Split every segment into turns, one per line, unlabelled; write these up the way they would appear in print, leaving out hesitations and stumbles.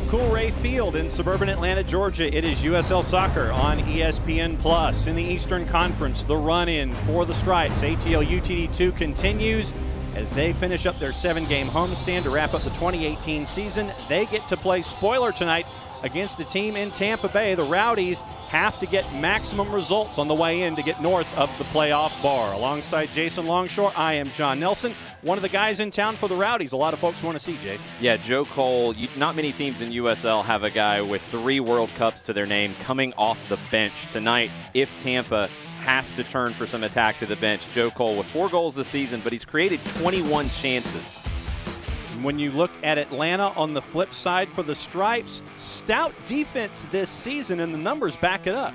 From Coolray Field in suburban Atlanta, Georgia, it is USL Soccer on ESPN+. In the Eastern Conference, the run-in for the Stripes. ATL UTD2 continues as they finish up their 7-game homestand to wrap up the 2018 season. They get to play spoiler tonight against a team in Tampa Bay. The Rowdies have to get maximum results on the way in to get north of the playoff bar. Alongside Jason Longshore, I am John Nelson, one of the guys in town for the Rowdies. A lot of folks want to see, Jason.
Yeah, Joe Cole, not many teams in USL have a guy with 3 World Cups to their name coming off the bench tonight. If Tampa has to turn for some attack to the bench, Joe Cole with 4 goals this season, but he's created 21 chances.
When you look at Atlanta on the flip side for the Stripes, stout defense this season, and the numbers back it up.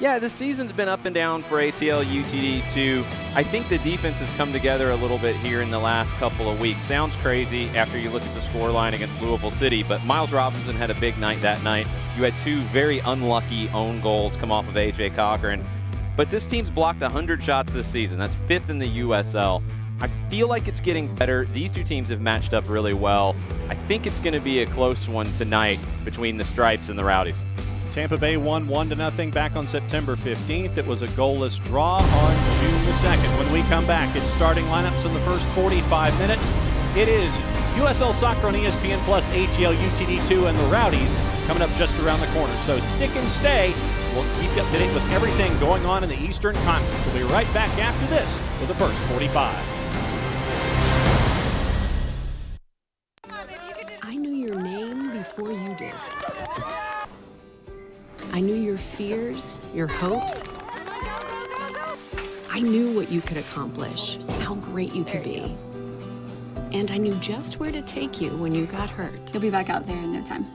Yeah, this season's been up and down for ATL UTD2. I think the defense has come together a little bit here in the last couple of weeks. Sounds crazy after you look at the scoreline against Louisville City, but Miles Robinson had a big night that night. You had 2 very unlucky own goals come off of A.J. Cochran. But this team's blocked 100 shots this season. That's 5th in the USL. I feel like it's getting better. These 2 teams have matched up really well. I think it's going to be a close one tonight between the Stripes and the Rowdies.
Tampa Bay won 1-0 back on September 15th. It was a goalless draw on June the 2nd. When we come back, it's starting lineups in the first 45 minutes. It is USL Soccer on ESPN+, ATL UTD2, and the Rowdies coming up just around the corner. So stick and stay. We'll keep you up to date with everything going on in the Eastern Conference. We'll be right back after this for the first 45.
I knew your name before you did. I knew your fears, your hopes. I knew what you could accomplish, how great you could be. And I knew just where to take you when you got hurt.
You'll be back out there in no time.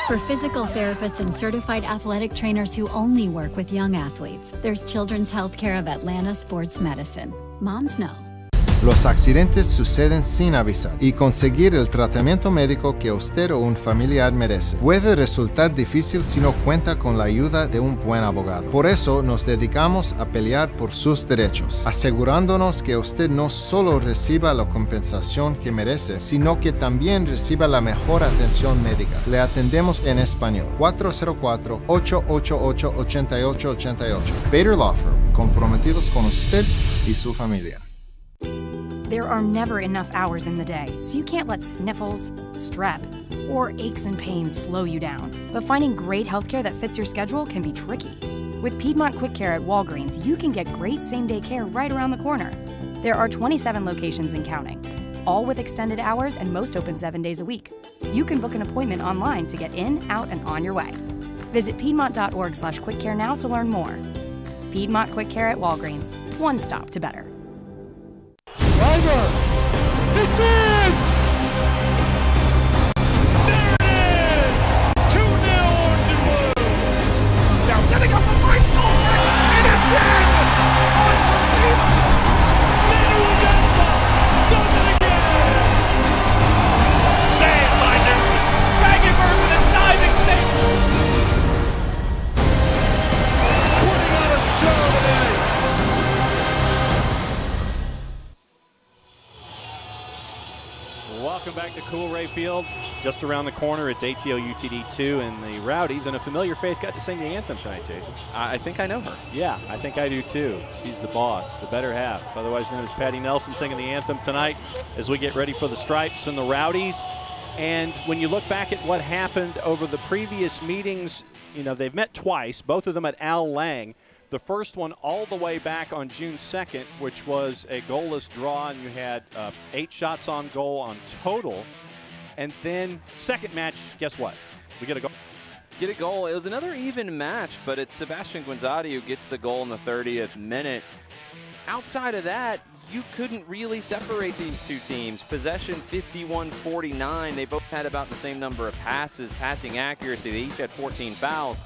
For physical therapists and certified athletic trainers who only work with young athletes, there's Children's Healthcare of Atlanta Sports Medicine. Moms know.
Los accidentes suceden sin avisar y conseguir el tratamiento médico que usted o un familiar merece puede resultar difícil si no cuenta con la ayuda de un buen abogado. Por eso nos dedicamos a pelear por sus derechos, asegurándonos que usted no solo reciba la compensación que merece, sino que también reciba la mejor atención médica. Le atendemos en español. 404-888-8888. Bader Law Firm, comprometidos con usted y su familia.
There are never enough hours in the day, so you can't let sniffles, strep, or aches and pains slow you down. But finding great healthcare that fits your schedule can be tricky. With Piedmont Quick Care at Walgreens, you can get great same-day care right around the corner. There are 27 locations and counting, all with extended hours and most open 7 days a week. You can book an appointment online to get in, out, and on your way. Visit piedmont.org/quickcare now to learn more. Piedmont Quick Care at Walgreens, one stop to better.
Driver, it's in! There it is! 2-0 orange and blue! Now setting up the first goal, and it's in! Unbelievable! Little Tampa does it again! Saved by Newman! Spagenberg with a diving save! Putting on a show today!
Welcome back to Coolray Field. Just around the corner, it's ATL UTD2 and the Rowdies, and a familiar face got to sing the anthem tonight, Jason.
I think I know her.
Yeah, I think I do too. She's the boss, the better half, otherwise known as Patty Nelson, singing the anthem tonight as we get ready for the Stripes and the Rowdies. And when you look back at what happened over the previous meetings, you know, they've met twice, both of them at Al Lang. The first one all the way back on June 2nd, which was a goalless draw, and you had 8 shots on goal on total. And then second match, guess what? We get a goal.
Get a goal. It was another even match, but it's Sebastian Guinzotti who gets the goal in the 30th minute. Outside of that, you couldn't really separate these 2 teams. Possession 51-49. They both had about the same number of passes, passing accuracy. They each had 14 fouls.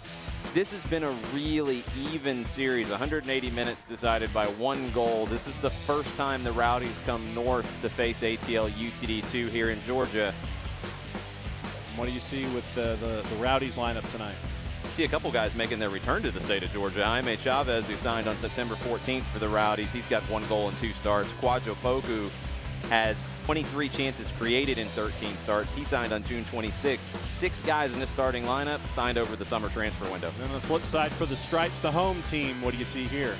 This has been a really even series, 180 minutes decided by 1 goal. This is the first time the Rowdies come north to face ATL UTD2 here in Georgia.
What do you see with the Rowdies lineup tonight?
See a couple guys making their return to the state of Georgia. Jaime Chavez, who signed on September 14th for the Rowdies, he's got 1 goal and 2 starts. Kwadwo Poku has 23 chances created in 13 starts. He signed on June 26th. 6 guys in this starting lineup signed over the summer transfer window.
And on the flip side for the Stripes, the home team, what do you see here?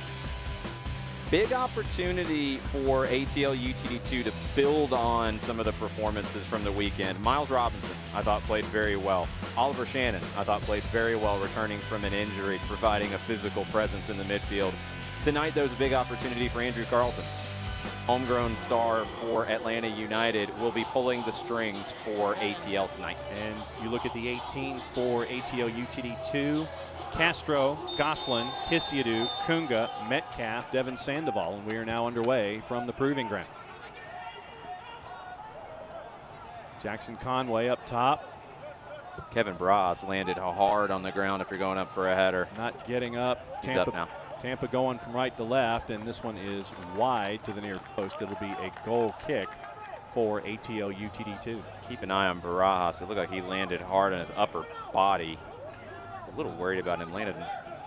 Big opportunity for ATL UTD2 to build on some of the performances from the weekend. Miles Robinson, I thought, played very well. Oliver Shannon, I thought, played very well, returning from an injury, providing a physical presence in the midfield. Tonight, there was a big opportunity for Andrew Carlton. Homegrown star for Atlanta United will be pulling the strings for ATL tonight.
And you look at the 18 for ATL UTD2. Castro, Goslin, Kisiadu, Kunga, Metcalf, Devin Sandoval, and we are now underway from the Proving Ground. Jackson Conway up top.
Kevin Bras landed hard on the ground after going up for a header.
Not getting up.
He's up now.
Tampa going from right to left, and this one is wide to the near post. It'll be a goal kick for ATL UTD2.
Keep an eye on Barajas. It looked like he landed hard on his upper body. I was a little worried about him landing,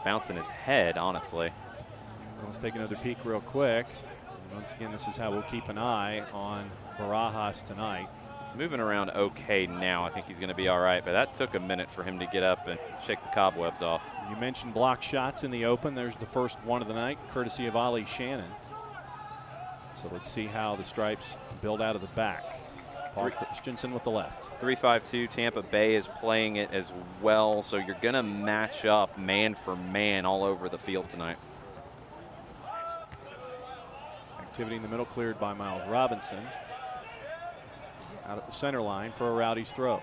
bouncing his head, honestly.
Well, let's take another peek real quick. And once again, this is how we'll keep an eye on Barajas tonight.
He's moving around okay now. I think he's going to be all right, but that took a minute for him to get up and shake the cobwebs off.
You mentioned block shots in the open. There's the first one of the night, courtesy of Ollie Shannon. So let's see how the Stripes build out of the back. Paul Christensen with the left.
3-5-2, Tampa Bay is playing it as well, so you're going to match up man for man all over the field tonight.
Activity in the middle cleared by Miles Robinson. Out at the center line for a Rowdies throw.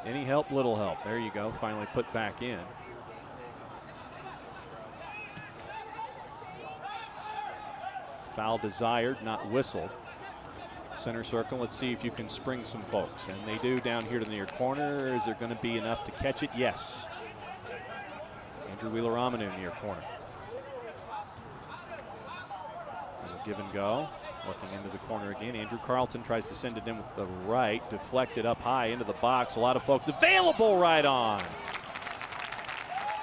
Any help, little help. There you go, finally put back in. Foul desired, not whistled. Center circle, let's see if you can spring some folks. And they do down here to the near corner. Is there going to be enough to catch it? Yes. Andrew Wheeler-Ramanu near corner. Give and go. Looking into the corner again. Andrew Carlton tries to send it in with the right. Deflected up high into the box. A lot of folks available right on.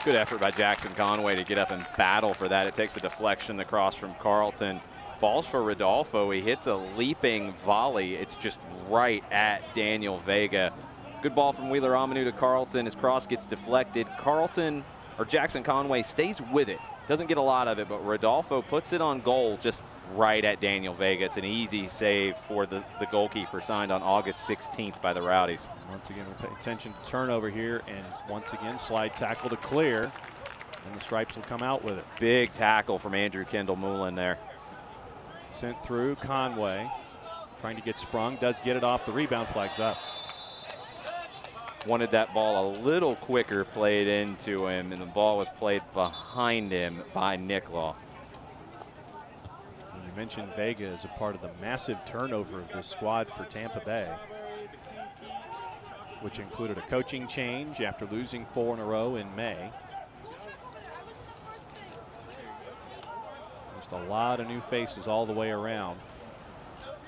Good effort by Jackson Conway to get up and battle for that. It takes a deflection across from Carlton. Falls for Rodolfo. He hits a leaping volley. It's just right at Daniel Vega. Good ball from Wheeler-Ramanu to Carlton. His cross gets deflected. Carlton, or Jackson Conway, stays with it. Doesn't get a lot of it, but Rodolfo puts it on goal just right at Daniel Vega. It's an easy save for the goalkeeper, signed on August 16th by the Rowdies.
Once again, we'll pay attention to turnover here, and once again, slide tackle to clear, and the Stripes will come out with it.
Big tackle from Andrew Kendall-Moulin there.
Sent through, Conway trying to get sprung, does get it off the rebound, flags up.
Wanted that ball a little quicker played into him, and the ball was played behind him by Nicklaw.
You mentioned Vega as a part of the massive turnover of this squad for Tampa Bay, which included a coaching change after losing 4 in a row in May. Just a lot of new faces all the way around.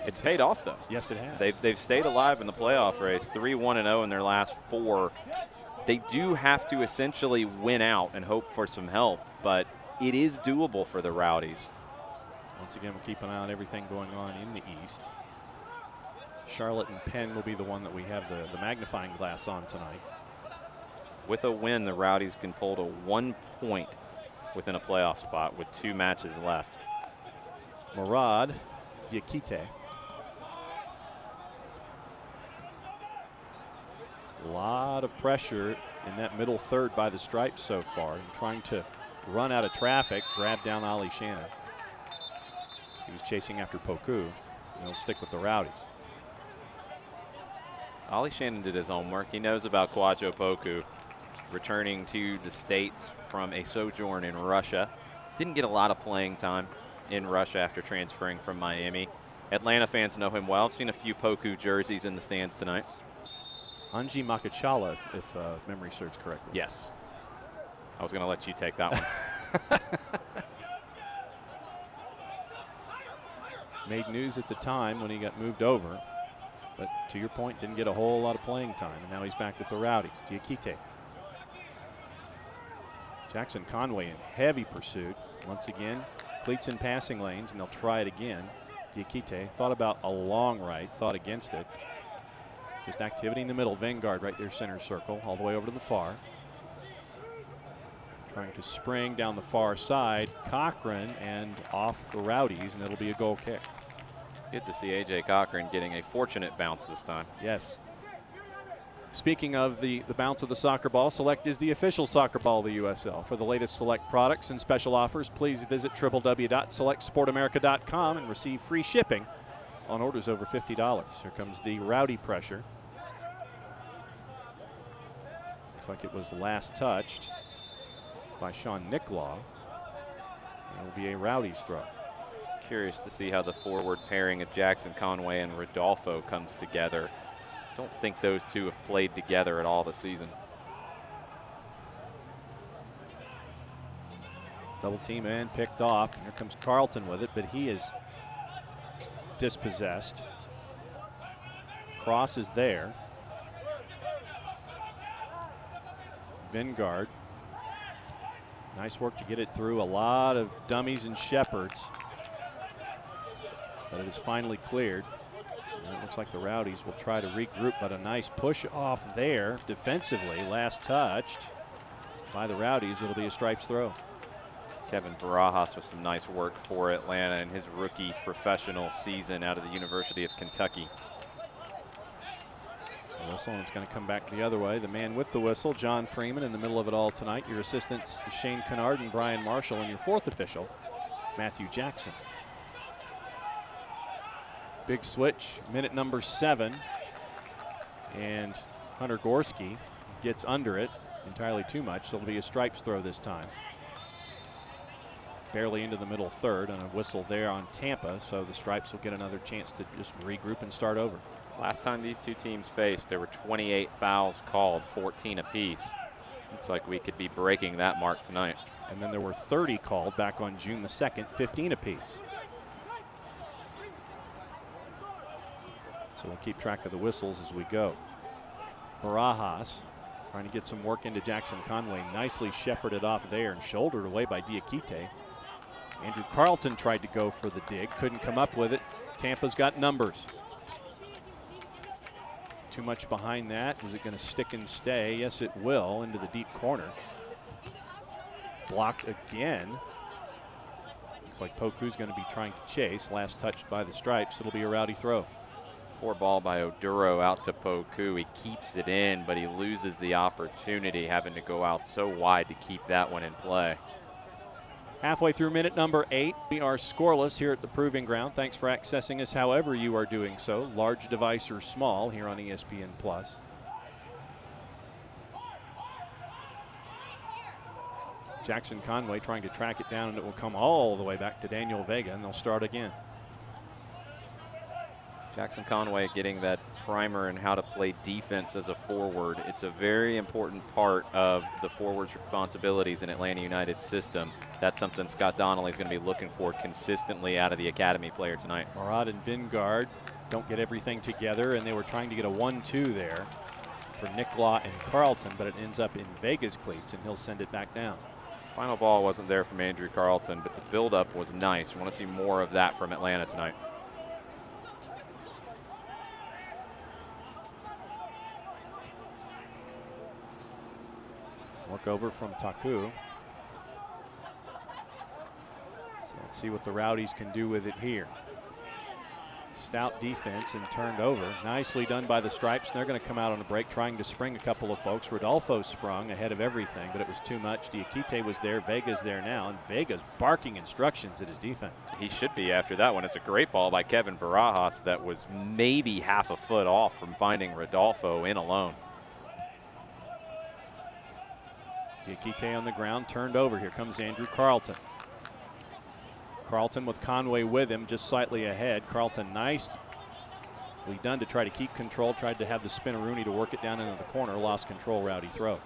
It's paid off, though.
Yes, it has.
They've stayed alive in the playoff race, 3-1-0 in their last 4. They do have to essentially win out and hope for some help, but it is doable for the Rowdies.
Once again, we'll keep an eye on everything going on in the East. Charlotte and Penn will be the one that we have the magnifying glass on tonight.
With a win, the Rowdies can pull to 1 point within a playoff spot with 2 matches left.
Murad Diakite. A lot of pressure in that middle third by the Stripes so far, and trying to run out of traffic, grab down Ollie Shannon. So he was chasing after Poku, and he'll stick with the Rowdies.
Ollie Shannon did his homework. He knows about Kwajo Poku, returning to the States from a sojourn in Russia. Didn't get a lot of playing time in Russia after transferring from Miami. Atlanta fans know him well. I've seen a few Poku jerseys in the stands tonight.
Anji Makachala, if memory serves correctly.
Yes. I was going to let you take that one.
Made news at the time when he got moved over, but to your point, didn't get a whole lot of playing time, and now he's back with the Rowdies. Diakite. Jackson Conway in heavy pursuit. Once again, cleats in passing lanes, and they'll try it again. Diakite thought about a long right, thought against it. Just activity in the middle. Vanguard right there, center circle, all the way over to the far. Trying to spring down the far side. Cochran and off the Rowdies, and it'll be a goal kick.
Good to see A.J. Cochran getting a fortunate bounce this time.
Yes. Speaking of the bounce of the soccer ball, Select is the official soccer ball of the USL. For the latest Select products and special offers, please visit www.selectsportamerica.com and receive free shipping on orders over $50. Here comes the Rowdy pressure. Looks like it was last touched by Sean Nicklaw. It will be a Rowdy's throw.
Curious to see how the forward pairing of Jackson Conway and Rodolfo comes together. Don't think those two have played together at all this season.
Double team and picked off. Here comes Carlton with it, but he is dispossessed. Cross is there. Vingard. Nice work to get it through. A lot of dummies and shepherds. But it is finally cleared. And it looks like the Rowdies will try to regroup, but a nice push off there defensively. Last touched by the Rowdies. It'll be a Stripes throw.
Kevin Barajas with some nice work for Atlanta in his rookie professional season out of the University of Kentucky.
The whistle, and it's going to come back the other way. The man with the whistle, John Freeman, in the middle of it all tonight. Your assistants, Shane Kennard and Brian Marshall, and your fourth official, Matthew Jackson. Big switch, minute number 7. And Hunter Gorski gets under it entirely too much, so it'll be a Stripes throw this time. Barely into the middle third, and a whistle there on Tampa, so the Stripes will get another chance to just regroup and start over.
Last time these two teams faced, there were 28 fouls called, 14 apiece. Looks like we could be breaking that mark tonight.
And then there were 30 called back on June the 2nd, 15 apiece. So we'll keep track of the whistles as we go. Barajas trying to get some work into Jackson Conway. Nicely shepherded off there and shouldered away by Diakite. Andrew Carlton tried to go for the dig, couldn't come up with it. Tampa's got numbers. Too much behind that. Is it going to stick and stay? Yes, it will, into the deep corner. Blocked again. Looks like Poku's going to be trying to chase. Last touched by the Stripes. It'll be a Rowdy throw.
Poor ball by Oduro out to Poku. He keeps it in, but he loses the opportunity, having to go out so wide to keep that one in play.
Halfway through minute number 8, we are scoreless here at the Proving Ground. Thanks for accessing us however you are doing so, large device or small, here on ESPN+. Jackson Conway trying to track it down, and it will come all the way back to Daniel Vega, and they'll start again.
Jackson Conway getting that primer in how to play defense as a forward. It's a very important part of the forward's responsibilities in Atlanta United's system. That's something Scott Donnelly is going to be looking for consistently out of the academy player tonight.
Marad and Vingard don't get everything together, and they were trying to get a 1-2 there for Nicklaw and Carlton, but it ends up in Vega's cleats, and he'll send it back down.
Final ball wasn't there from Andrew Carlton, but the buildup was nice. We want to see more of that from Atlanta tonight.
Work over from Taku. So let's see what the Rowdies can do with it here. Stout defense and turned over. Nicely done by the Stripes. And they're going to come out on a break trying to spring a couple of folks. Rodolfo sprung ahead of everything, but it was too much. Diakite was there. Vega's there now, and Vega's barking instructions at his defense.
He should be after that one. It's a great ball by Kevin Barajas that was maybe half a foot off from finding Rodolfo in alone.
Diakite on the ground, turned over. Here comes Andrew Carlton. Carlton with Conway with him, just slightly ahead. Carlton nicely done to try to keep control, tried to have the spinneroonie to work it down into the corner, lost control, Rowdy throw.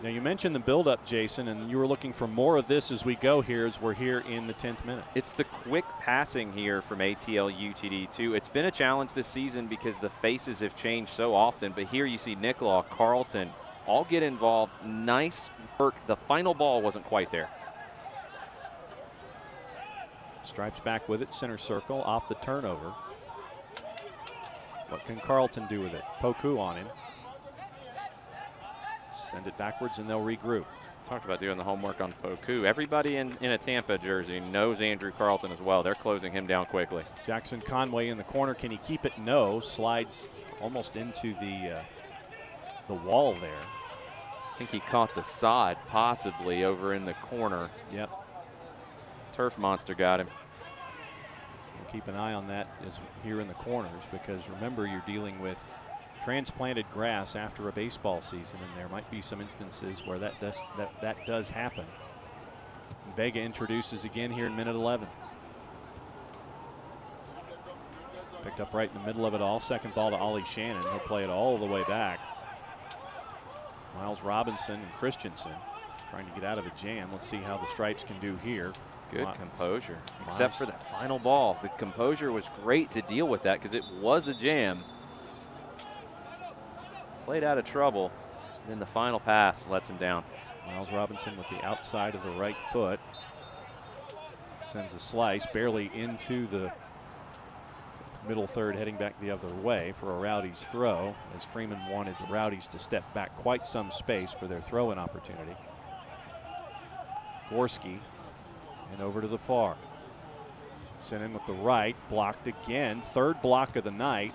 Now you mentioned the buildup, Jason, and you were looking for more of this as we go here, as we're here in the 10th minute.
It's the quick passing here from ATL UTD2. It's been a challenge this season because the faces have changed so often, but here you see Nicklaw, Carlton all get involved. Nice work. The final ball wasn't quite there.
Stripes back with it, center circle, off the turnover. What can Carlton do with it? Poku on him. Send it backwards and they'll regroup.
Talked about doing the homework on Poku. Everybody in a Tampa jersey knows Andrew Carlton as well. They're closing him down quickly.
Jackson Conway in the corner. Can he keep it? No. Slides almost into the wall there.
I think he caught the sod possibly over in the corner.
Yep.
Turf monster got him.
So we'll keep an eye on that as here in the corners, because remember, you're dealing with transplanted grass after a baseball season, and there might be some instances where that does happen. Vega introduces again here in minute 11. Picked up right in the middle of it all. Second ball to Ollie Shannon. He'll play it all the way back. Miles Robinson and Christensen trying to get out of a jam. Let's see how the Stripes can do here.
Good composure, except for that final ball. The composure was great to deal with that because it was a jam. Played out of trouble, and then the final pass lets him down.
Miles Robinson with the outside of the right foot. Sends a slice barely into the middle third, heading back the other way for a Rowdies throw, as Freeman wanted the Rowdies to step back quite some space for their throw-in opportunity. Gorski and over to the far. Sent in with the right, blocked again. Third block of the night.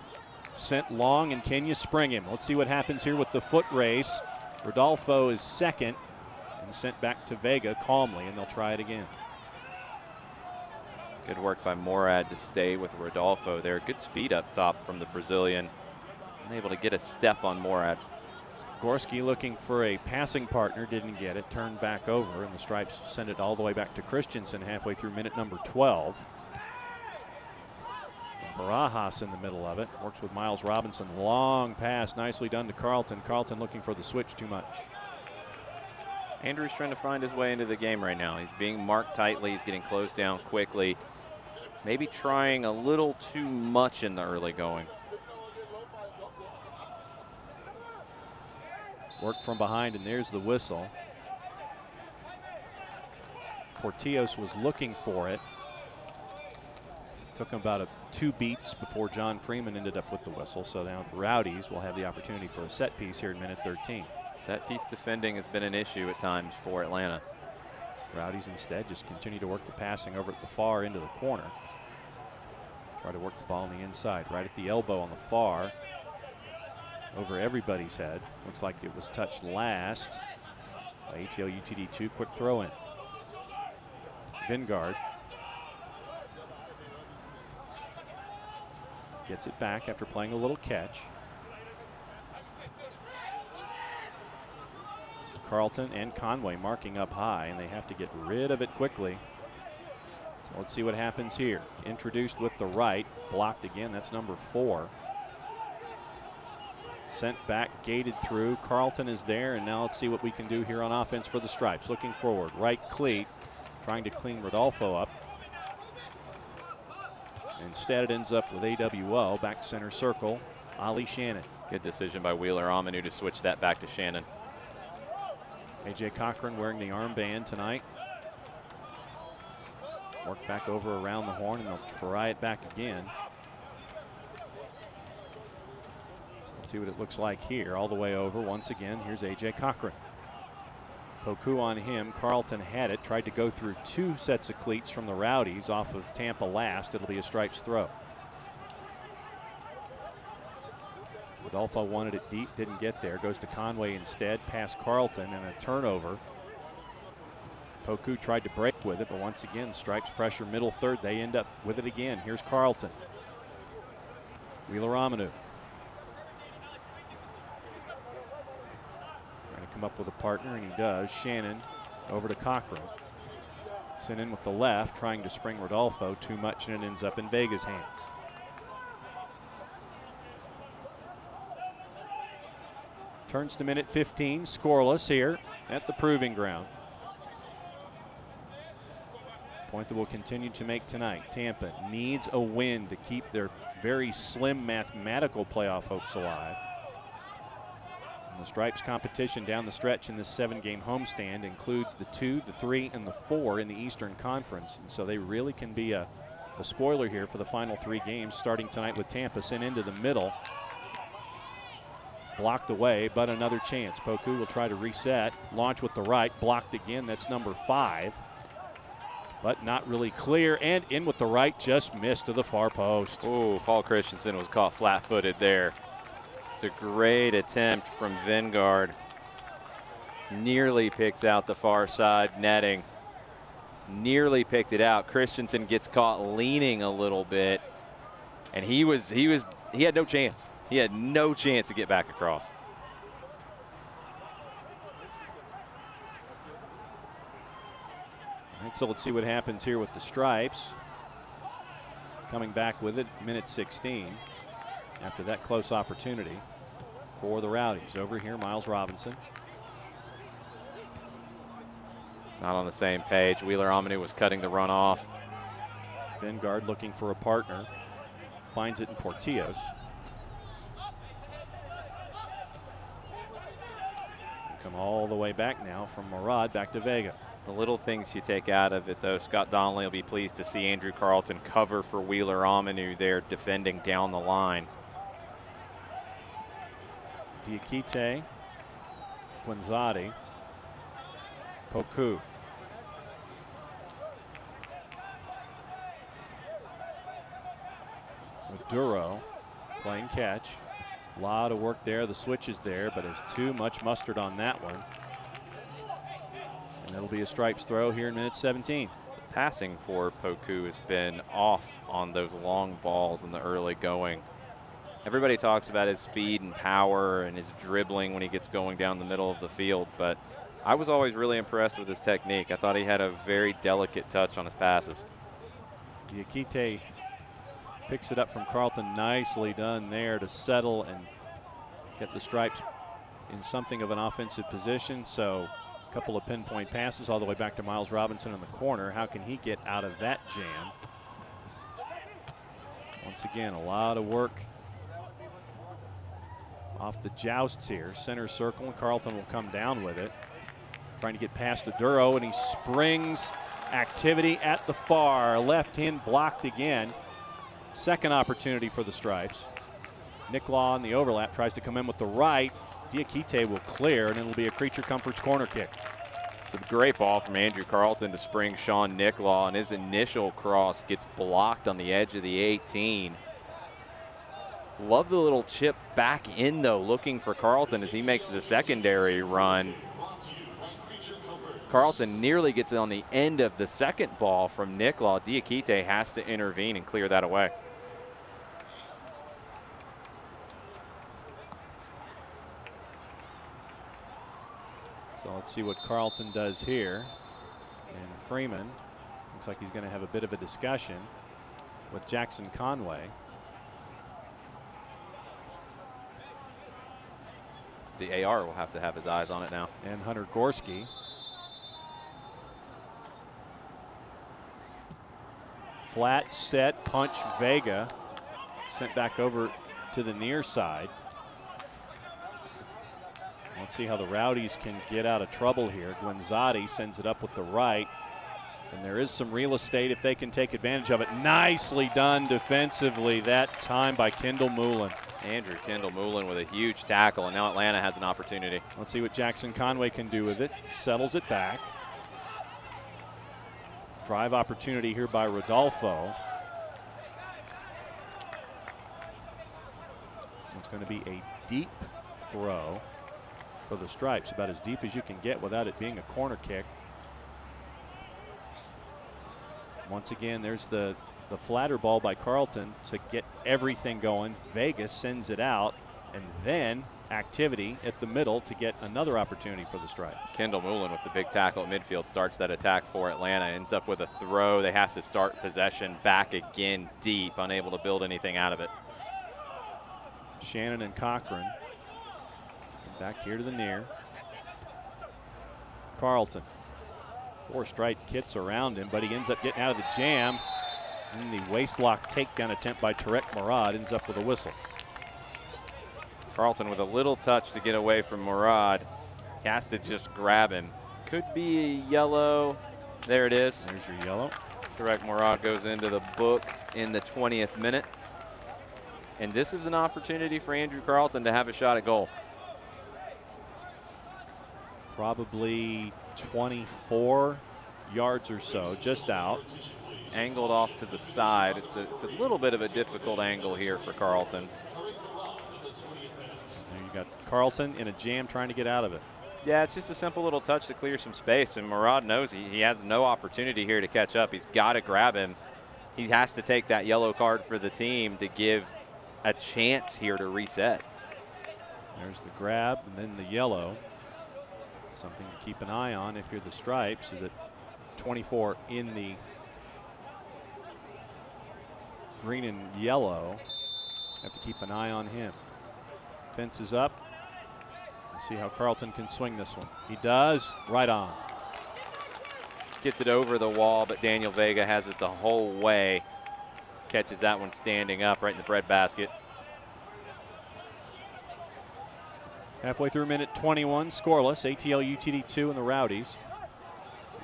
Sent long, and can you spring him? Let's see what happens here with the foot race. Rodolfo is second and sent back to Vega calmly, and they'll try it again.
Good work by Morad to stay with Rodolfo there. Good speed up top from the Brazilian. Unable to get a step on Morad.
Gorski looking for a passing partner, didn't get it, turned back over, and the Stripes send it all the way back to Christensen halfway through minute number 12. Barajas in the middle of it, works with Miles Robinson. Long pass, nicely done to Carlton. Carlton looking for the switch too much.
Andrew's trying to find his way into the game right now. He's being marked tightly, he's getting closed down quickly. Maybe trying a little too much in the early going.
Work from behind, and there's the whistle. Portillos was looking for it. Took him about 2 beats before John Freeman ended up with the whistle. So now the Rowdies will have the opportunity for a set piece here in minute 13.
Set piece defending has been an issue at times for Atlanta.
Rowdies instead just continue to work the passing over at the far end of the corner. Try to work the ball on the inside, right at the elbow on the far. Over everybody's head. Looks like it was touched last by ATL UTD2. Quick throw in. Vingard gets it back after playing a little catch. Carlton and Conway marking up high, and they have to get rid of it quickly. So let's see what happens here. Introduced with the right, blocked again. That's number 4. Sent back, gated through. Carlton is there, and now let's see what we can do here on offense for the Stripes. Looking forward, right cleat, trying to clean Rodolfo up. Instead, it ends up with AWO, back center circle, Ollie Shannon.
Good decision by Wheeler Amanu to switch that back to Shannon.
A.J. Cochran wearing the armband tonight. Work back over around the horn, and they'll try it back again. See what it looks like here, all the way over. Once again, here's A.J. Cochran. Poku on him. Carlton had it, tried to go through 2 sets of cleats from the Rowdies off of Tampa last. It'll be a Stripes throw. Rodolfo wanted it deep, didn't get there. Goes to Conway instead, past Carlton, and a turnover. Poku tried to break with it, but once again, Stripes pressure middle third. They end up with it again. Here's Carlton. Wheeler Amanu. Come up with a partner, and he does. Shannon over to Cochran. Sent in with the left, trying to spring Rodolfo too much, and it ends up in Vega's hands. Turns to minute 15, scoreless here at the Proving Ground. Point that will continue to make tonight. Tampa needs a win to keep their very slim mathematical playoff hopes alive. The Stripes competition down the stretch in this 7-game homestand includes the 2, the 3, and the 4 in the Eastern Conference. And so they really can be a spoiler here for the final 3 games, starting tonight with Tampa. Sent into the middle. Blocked away, but another chance. Poku will try to reset. Launch with the right. Blocked again. That's number 5. But not really clear. And in with the right. Just missed to the far post.
Oh, Paul Christensen was caught flat-footed there. It's a great attempt from Vingard. Nearly picks out the far side netting. Nearly picked it out. Christensen gets caught leaning a little bit. And he had no chance. He had no chance to get back across.
All right, so let's see what happens here with the Stripes. Coming back with it, minute 16. After that close opportunity for the Rowdies. Over here, Miles Robinson.
Not on the same page. Wheeler-Amanu was cutting the run off.
Vingard looking for a partner. Finds it in Portillos. Come all the way back now from Murad back to Vega.
The little things you take out of it, though, Scott Donnelly will be pleased to see Andrew Carlton cover for Wheeler-Amanu there defending down the line.
Diakite, Guenzati, Poku. Maduro playing catch. A lot of work there. The switch is there, but there's too much mustard on that one. And it'll be a Stripes throw here in minute 17.
The passing for Poku has been off on those long balls in the early going. Everybody talks about his speed and power and his dribbling when he gets going down the middle of the field, but I was always really impressed with his technique. I thought he had a very delicate touch on his passes.
Diakite picks it up from Carlton. Nicely done there to settle and get the Stripes in something of an offensive position. So a couple of pinpoint passes all the way back to Miles Robinson in the corner. How can he get out of that jam? Once again, a lot of work off the jousts here. Center circle, and Carlton will come down with it. Trying to get past Aduro, and he springs. Activity at the far. Left hand blocked again. Second opportunity for the Stripes. Nick Law in the overlap tries to come in with the right. Diakite will clear, and it'll be a Creature Comforts corner kick.
It's a great ball from Andrew Carlton to spring Sean Nicklaw, and his initial cross gets blocked on the edge of the 18. Love the little chip back in, though, looking for Carlton as he makes the secondary run. Carlton nearly gets on the end of the second ball from Nicklaw. Diakite has to intervene and clear that away.
So let's see what Carlton does here. And Freeman looks like he's going to have a bit of a discussion with Jackson Conway.
The AR will have to have his eyes on it now.
And Hunter Gorski. Flat set punch Vega. Sent back over to the near side. Let's see how the Rowdies can get out of trouble here. Guenzati sends it up with the right. And there is some real estate if they can take advantage of it. Nicely done defensively that time by Kendall Moulin.
Andrew Kendall Moulin with a huge tackle, and now Atlanta has an opportunity.
Let's see what Jackson Conway can do with it. Settles it back. Drive opportunity here by Rodolfo. It's going to be a deep throw for the Stripes, about as deep as you can get without it being a corner kick. Once again, there's the flatter ball by Carlton to get everything going. Vegas sends it out, and then activity at the middle to get another opportunity for the Stripes.
Kendall Moulin with the big tackle at midfield starts that attack for Atlanta. Ends up with a throw. They have to start possession back again deep, unable to build anything out of it.
Shannon and Cochran. And back here to the near. Carlton. 4 striped kits around him, but he ends up getting out of the jam. And the waist lock takedown attempt by Tarek Murad ends up with a whistle.
Carlton with a little touch to get away from Murad. He has to just grab him. Could be a yellow. There it is.
There's your yellow.
Correct. Murad goes into the book in the 20th minute. And this is an opportunity for Andrew Carlton to have a shot at goal.
Probably 24 yards or so, just out.
Angled off to the side. It's a little bit of a difficult angle here for Carlton.
And you got Carlton in a jam trying to get out of it.
Yeah, it's just a simple little touch to clear some space, and Murad knows he has no opportunity here to catch up. He's got to grab him. He has to take that yellow card for the team to give a chance here to reset.
There's the grab and then the yellow. Something to keep an eye on if you're the Stripes, is that 24 in the green and yellow. Have to keep an eye on him. Fence is up. Let's see how Carlton can swing this one. He does. Right on.
Gets it over the wall, but Daniel Vega has it the whole way. Catches that one standing up right in the breadbasket.
Halfway through minute 21, scoreless. ATL UTD 2 and the Rowdies.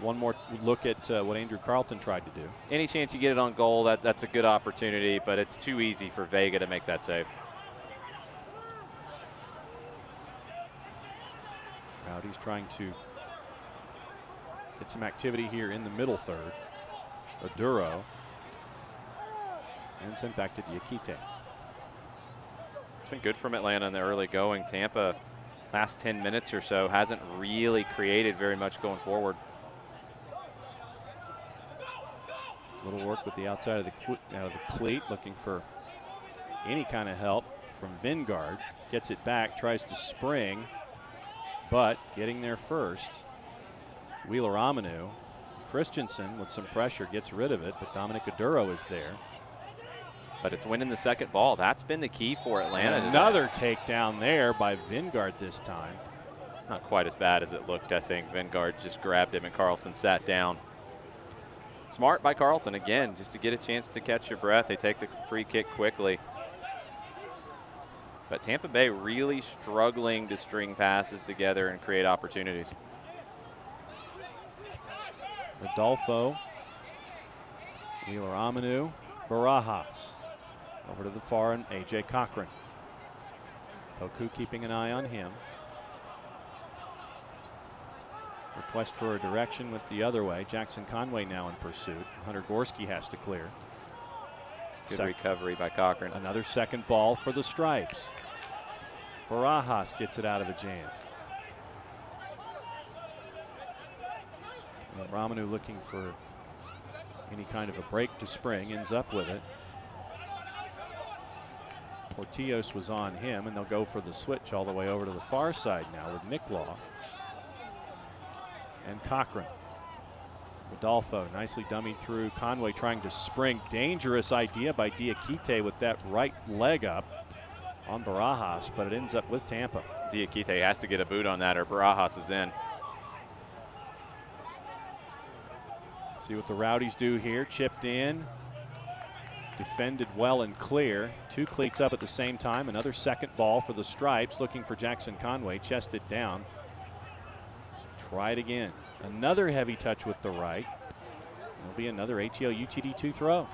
One more look at what Andrew Carlton tried to do.
Any chance you get it on goal, that's a good opportunity, but it's too easy for Vega to make that save.
Rowdies trying to get some activity here in the middle third. Aduro. And sent back to Diakite.
It's been good from Atlanta in the early going. Tampa, last 10 minutes or so, hasn't really created very much going forward.
Little work with the outside of the cleat, looking for any kind of help from Vingard. Gets it back, tries to spring, but getting there first. Wheeler Amanu. Christensen with some pressure gets rid of it, but Dominic Aduro is there.
But it's winning the second ball. That's been the key for Atlanta.
Another takedown there by Vingard this time.
Not quite as bad as it looked, I think. Vingard just grabbed him and Carlton sat down. Smart by Carlton again, just to get a chance to catch your breath. They take the free kick quickly. But Tampa Bay really struggling to string passes together and create opportunities.
Rodolfo, Wheeler Amanu, Barajas. Over to the far and A.J. Cochran. Poku keeping an eye on him. Request for a direction with the other way. Jackson Conway now in pursuit. Hunter Gorski has to clear.
Good recovery by Cochran.
Another second ball for the Stripes. Barajas gets it out of a jam. Ramanu looking for any kind of a break to spring, ends up with it. Portillos was on him, and they'll go for the switch all the way over to the far side now with Nick Law and Cochran. Rodolfo nicely dummied through. Conway trying to spring. Dangerous idea by Diakite with that right leg up on Barajas, but it ends up with Tampa.
Diakite has to get a boot on that or Barajas is in.
See what the Rowdies do here. Chipped in. Defended well and clear. Two cleats up at the same time. Another second ball for the Stripes, looking for Jackson Conway. Chested down. Try it again. Another heavy touch with the right. It'll be another ATL UTD 2 throw.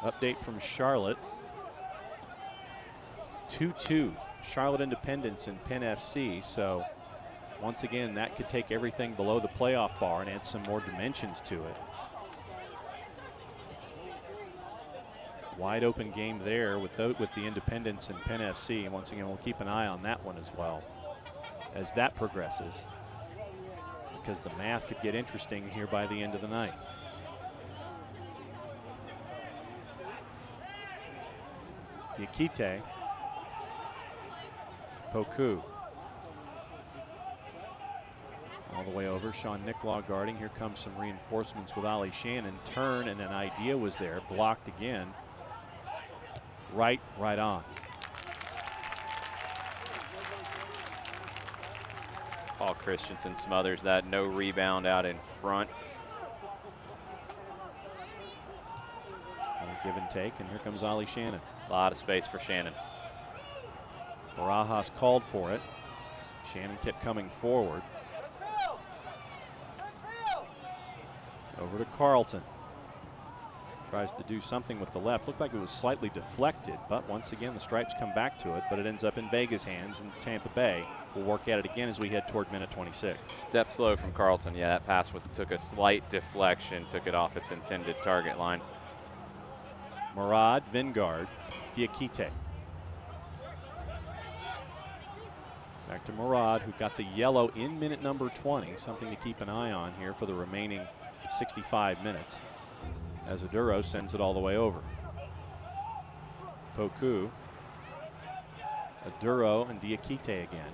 Update from Charlotte. 2-2 Charlotte Independence and Penn FC. So once again, that could take everything below the playoff bar and add some more dimensions to it. Wide open game there with the Independence and Penn FC. And once again, we'll keep an eye on that one as well as that progresses, because the math could get interesting here by the end of the night. Diakite. Poku. All the way over. Sean Nicklaw guarding. Here comes some reinforcements with Ollie Shannon. Turn, and an idea was there. Blocked again. Right on.
Paul Christensen smothers that. No rebound out in front.
Give and take, and here comes Ollie Shannon.
A lot of space for Shannon.
Barajas called for it. Shannon kept coming forward. Over to Carlton. Tries to do something with the left. Looked like it was slightly deflected, but once again the Stripes come back to it, but it ends up in Vega's hands, and Tampa Bay will work at it again as we head toward minute 26.
Step slow from Carlton. Yeah, that pass took a slight deflection, took it off its intended target line.
Murad, Vingard, Diakite. Back to Murad, who got the yellow in minute number 20. Something to keep an eye on here for the remaining 65 minutes. As Aduro sends it all the way over. Poku, Aduro, and Diakite again.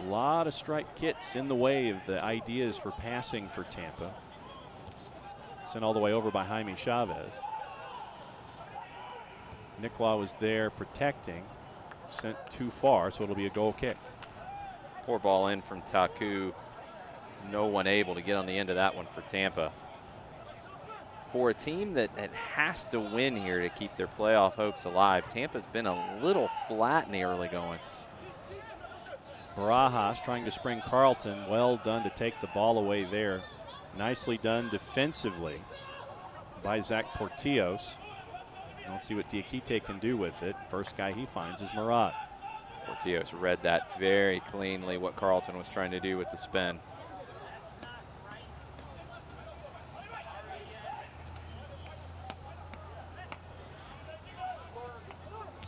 A lot of stripe kits in the way of the ideas for passing for Tampa. Sent all the way over by Jaime Chavez. Nicola was there protecting. Sent too far, so it'll be a goal kick.
Poor ball in from Taku. No one able to get on the end of that one for Tampa. For a team that has to win here to keep their playoff hopes alive, Tampa's been a little flat in the early going.
Barajas trying to spring Carlton. Well done to take the ball away there. Nicely done defensively by Zach Portillos. Let's see what Diakite can do with it. First guy he finds is Murad.
Portillos read that very cleanly, what Carlton was trying to do with the spin.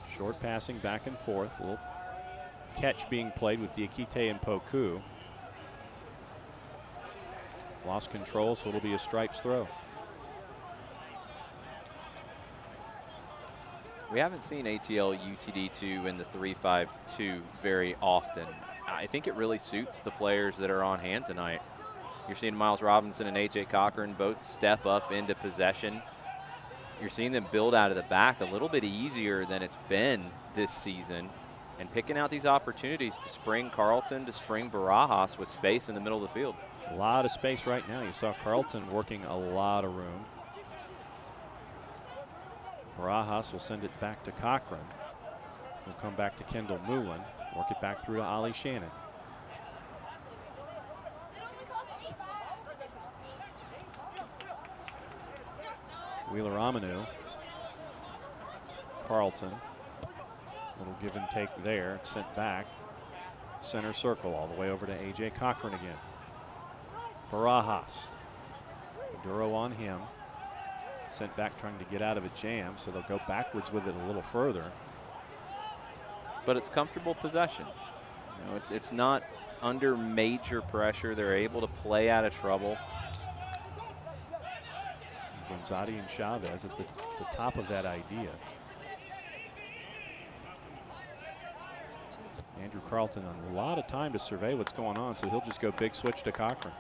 Short passing back and forth. A little catch being played with Diakite and Poku. Lost control, so it'll be a Stripes throw.
We haven't seen ATL UTD2 in the 3-5-2 very often. I think it really suits the players that are on hand tonight. You're seeing Miles Robinson and AJ Cochran both step up into possession. You're seeing them build out of the back a little bit easier than it's been this season, and picking out these opportunities to spring Carlton, to spring Barajas with space in the middle of the field.
A lot of space right now. You saw Carlton working a lot of room. Barajas will send it back to Cochran. We'll come back to Kendall Moulin. Work it back through to Ollie Shannon. Wheeler Amanu. Carlton. Little give and take there. Sent back. Center circle all the way over to AJ Cochran again. Barajas. Maduro on him. Sent back trying to get out of a jam, so they'll go backwards with it a little further.
But it's comfortable possession. You know, it's not under major pressure. They're able to play out of trouble.
Gonzatti and Chavez at the top of that idea. Andrew Carlton on a lot of time to survey what's going on, so he'll just go big switch to Cochran.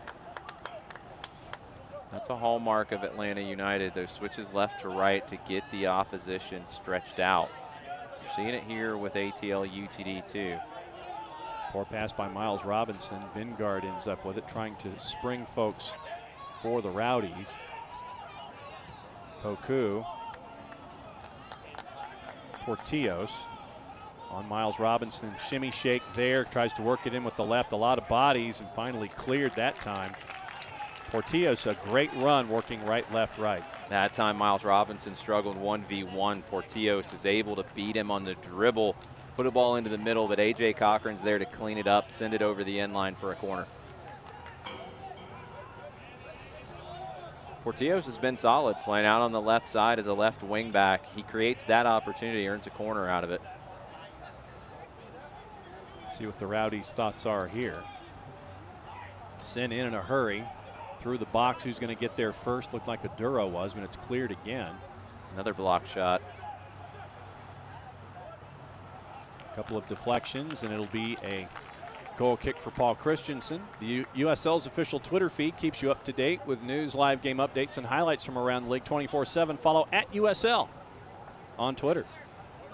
That's a hallmark of Atlanta United, those switches left to right to get the opposition stretched out. You're seeing it here with ATL UTD too.
Poor pass by Miles Robinson. Vingard ends up with it, trying to spring folks for the Rowdies. Poku. Portillos on Miles Robinson. Shimmy shake there, tries to work it in with the left. A lot of bodies, and finally cleared that time. Portillos, a great run working right, left, right.
That time Miles Robinson struggled 1v1. Portillos is able to beat him on the dribble, put a ball into the middle, but AJ Cochran's there to clean it up, send it over the end line for a corner. Portillos has been solid, playing out on the left side as a left wing back. He creates that opportunity, earns a corner out of it.
Let's see what the Rowdies' thoughts are here. Sent in a hurry. Through the box, who's going to get there first? Looked like Aduro was, but it's cleared again.
Another block shot.
A couple of deflections, and it'll be a goal kick for Paul Christensen. The USL's official Twitter feed keeps you up to date with news, live game updates, and highlights from around the league 24/7. Follow @USL on Twitter.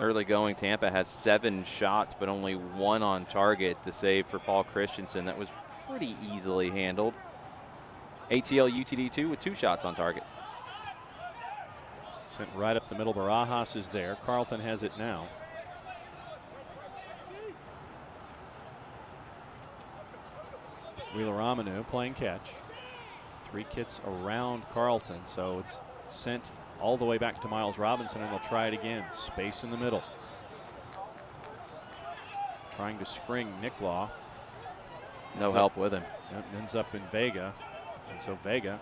Early going, Tampa has 7 shots, but only 1 on target. The save for Paul Christensen, that was pretty easily handled. ATL UTD2 with 2 shots on target.
Sent right up the middle. Barajas is there. Carlton has it now. Wheeler Amanu playing catch. 3 kits around Carlton, so it's sent all the way back to Miles Robinson, and they'll try it again. Space in the middle. Trying to spring Nicklaw.
No help with him.
Ends up in Vega, and so Vega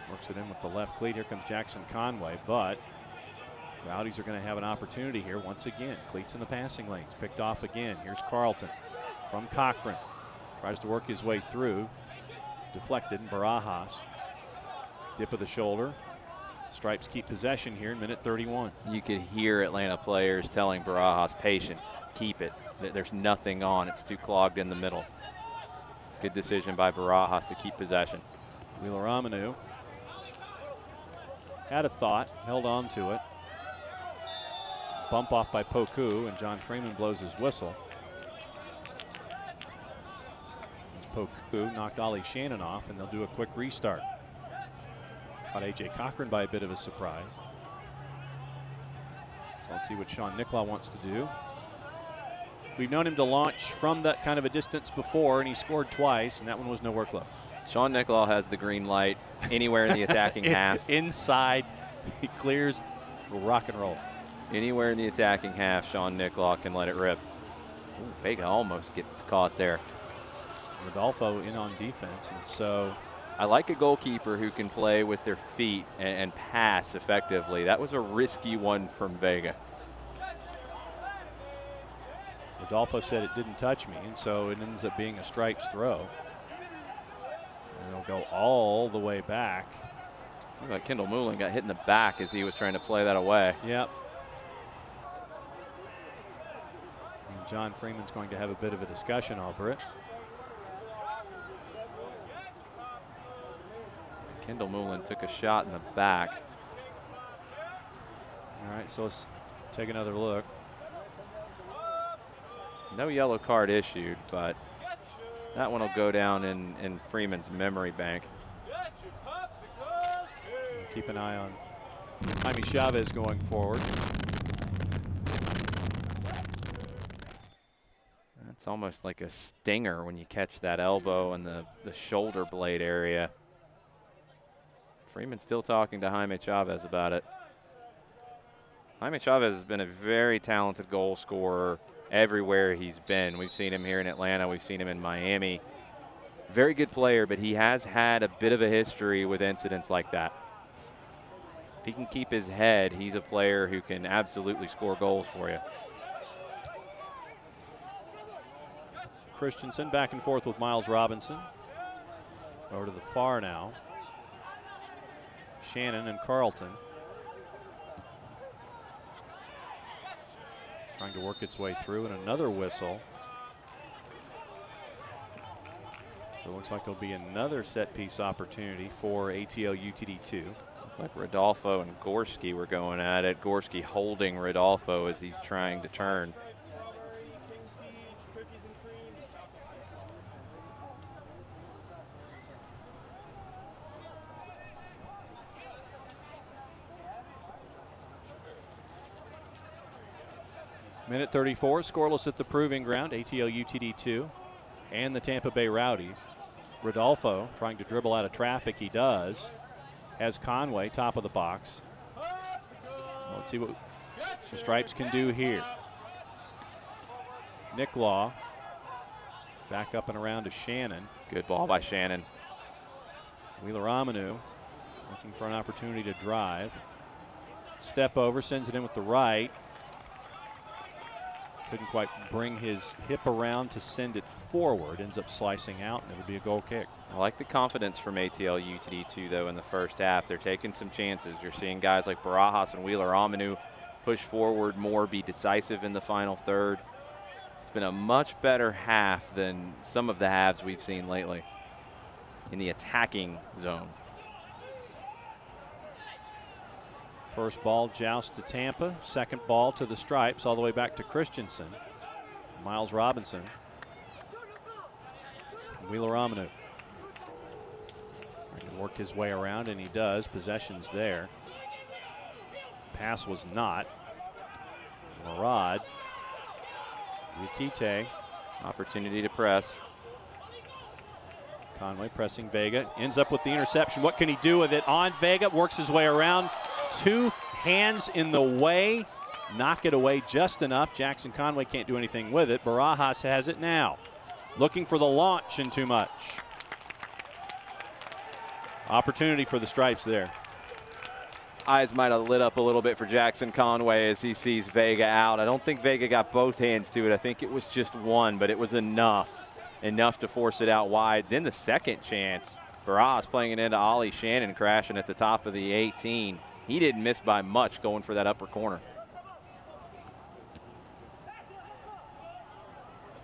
works it in with the left cleat. Here comes Jackson Conway, but Rowdies are going to have an opportunity here once again. Cleats in the passing lanes, picked off again. Here's Carlton from Cochran. Tries to work his way through. Deflected, and Barajas. Dip of the shoulder. Stripes keep possession here in minute 31.
You could hear Atlanta players telling Barajas, patience, keep it. There's nothing on. It's too clogged in the middle. Good decision by Barajas to keep possession.
Wheeler Amanu had a thought, held on to it. Bump off by Poku, and John Freeman blows his whistle. Poku knocked Ollie Shannon off, and they'll do a quick restart. Caught A.J. Cochran by a bit of a surprise. So let's see what Sean Nicklaw wants to do. We've known him to launch from that kind of a distance before, and he scored twice, and that one was nowhere close.
Sean Nicklaw has the green light anywhere in the attacking half.
Inside, he clears, rock and roll.
Anywhere in the attacking half, Sean Nicklaw can let it rip. Ooh, Vega almost gets caught there.
Rodolfo in on defense, and so
I like a goalkeeper who can play with their feet and pass effectively. That was a risky one from Vega.
Rodolfo said it didn't touch me, and so it ends up being a Stripes throw. And it'll go all the way back.
Looked like Kendall Moulin got hit in the back as he was trying to play that away.
Yep. And John Freeman's going to have a bit of a discussion over it.
Kendall Moulin took a shot in the back.
All right, so let's take another look.
No yellow card issued, but that one will go down in Freeman's memory bank.
Keep an eye on Jaime Chavez going forward.
That's almost like a stinger when you catch that elbow and the shoulder blade area. Freeman still talking to Jaime Chavez about it. Jaime Chavez has been a very talented goal scorer everywhere he's been. We've seen him here in Atlanta. We've seen him in Miami. Very good player, but he has had a bit of a history with incidents like that. If he can keep his head, he's a player who can absolutely score goals for you.
Christensen back and forth with Miles Robinson. Over to the far now. Shannon and Carlton. Trying to work its way through, and another whistle. So it looks like there'll be another set piece opportunity for ATL UTD2.
Looked like Rodolfo and Gorski were going at it. Gorski holding Rodolfo as he's trying to turn.
Minute 34, scoreless at the Proving Ground, ATL UTD2 and the Tampa Bay Rowdies. Rodolfo trying to dribble out of traffic, he does. Has Conway, top of the box. So let's see what the Stripes can do here. Nicklaw back up and around to Shannon.
Good ball by Shannon.
Wheeler Amanu looking for an opportunity to drive. Step over, sends it in with the right. Couldn't quite bring his hip around to send it forward. Ends up slicing out, and it'll be a goal kick.
I like the confidence from ATL UTD2, though, in the first half. They're taking some chances. You're seeing guys like Barajas and Wheeler Amanu push forward more, be decisive in the final third. It's been a much better half than some of the halves we've seen lately in the attacking zone.
First ball joust to Tampa. Second ball to the Stripes, all the way back to Christensen. Miles Robinson. Wheeler Amanu. Trying to work his way around, and he does. Possession's there. Pass was not. Murad. Diakite.
Opportunity to press.
Conway pressing Vega. Ends up with the interception. What can he do with it? On Vega. Works his way around. Two hands in the way. Knock it away just enough. Jackson Conway can't do anything with it. Barajas has it now. Looking for the launch and too much. Opportunity for the Stripes there.
Eyes might have lit up a little bit for Jackson Conway as he sees Vega out. I don't think Vega got both hands to it. I think it was just one, but it was enough to force it out wide. Then the second chance, Barajas playing it into Ollie Shannon, crashing at the top of the 18. He didn't miss by much going for that upper corner.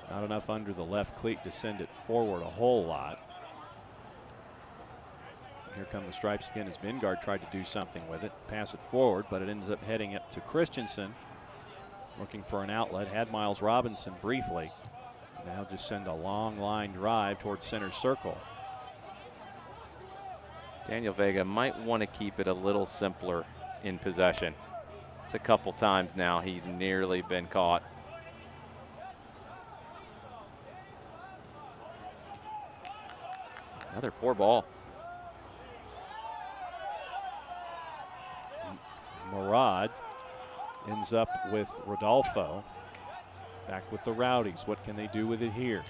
Not enough under the left cleat to send it forward a whole lot. Here come the Stripes again as Vingard tried to do something with it. Pass it forward, but it ends up heading up to Christensen. Looking for an outlet. Had Miles Robinson briefly. Now just send a long line drive towards center circle.
Daniel Vega might want to keep it a little simpler in possession. It's a couple times now he's nearly been caught. Another poor ball.
Murad ends up with Rodolfo. Back with the Rowdies. What can they do with it here?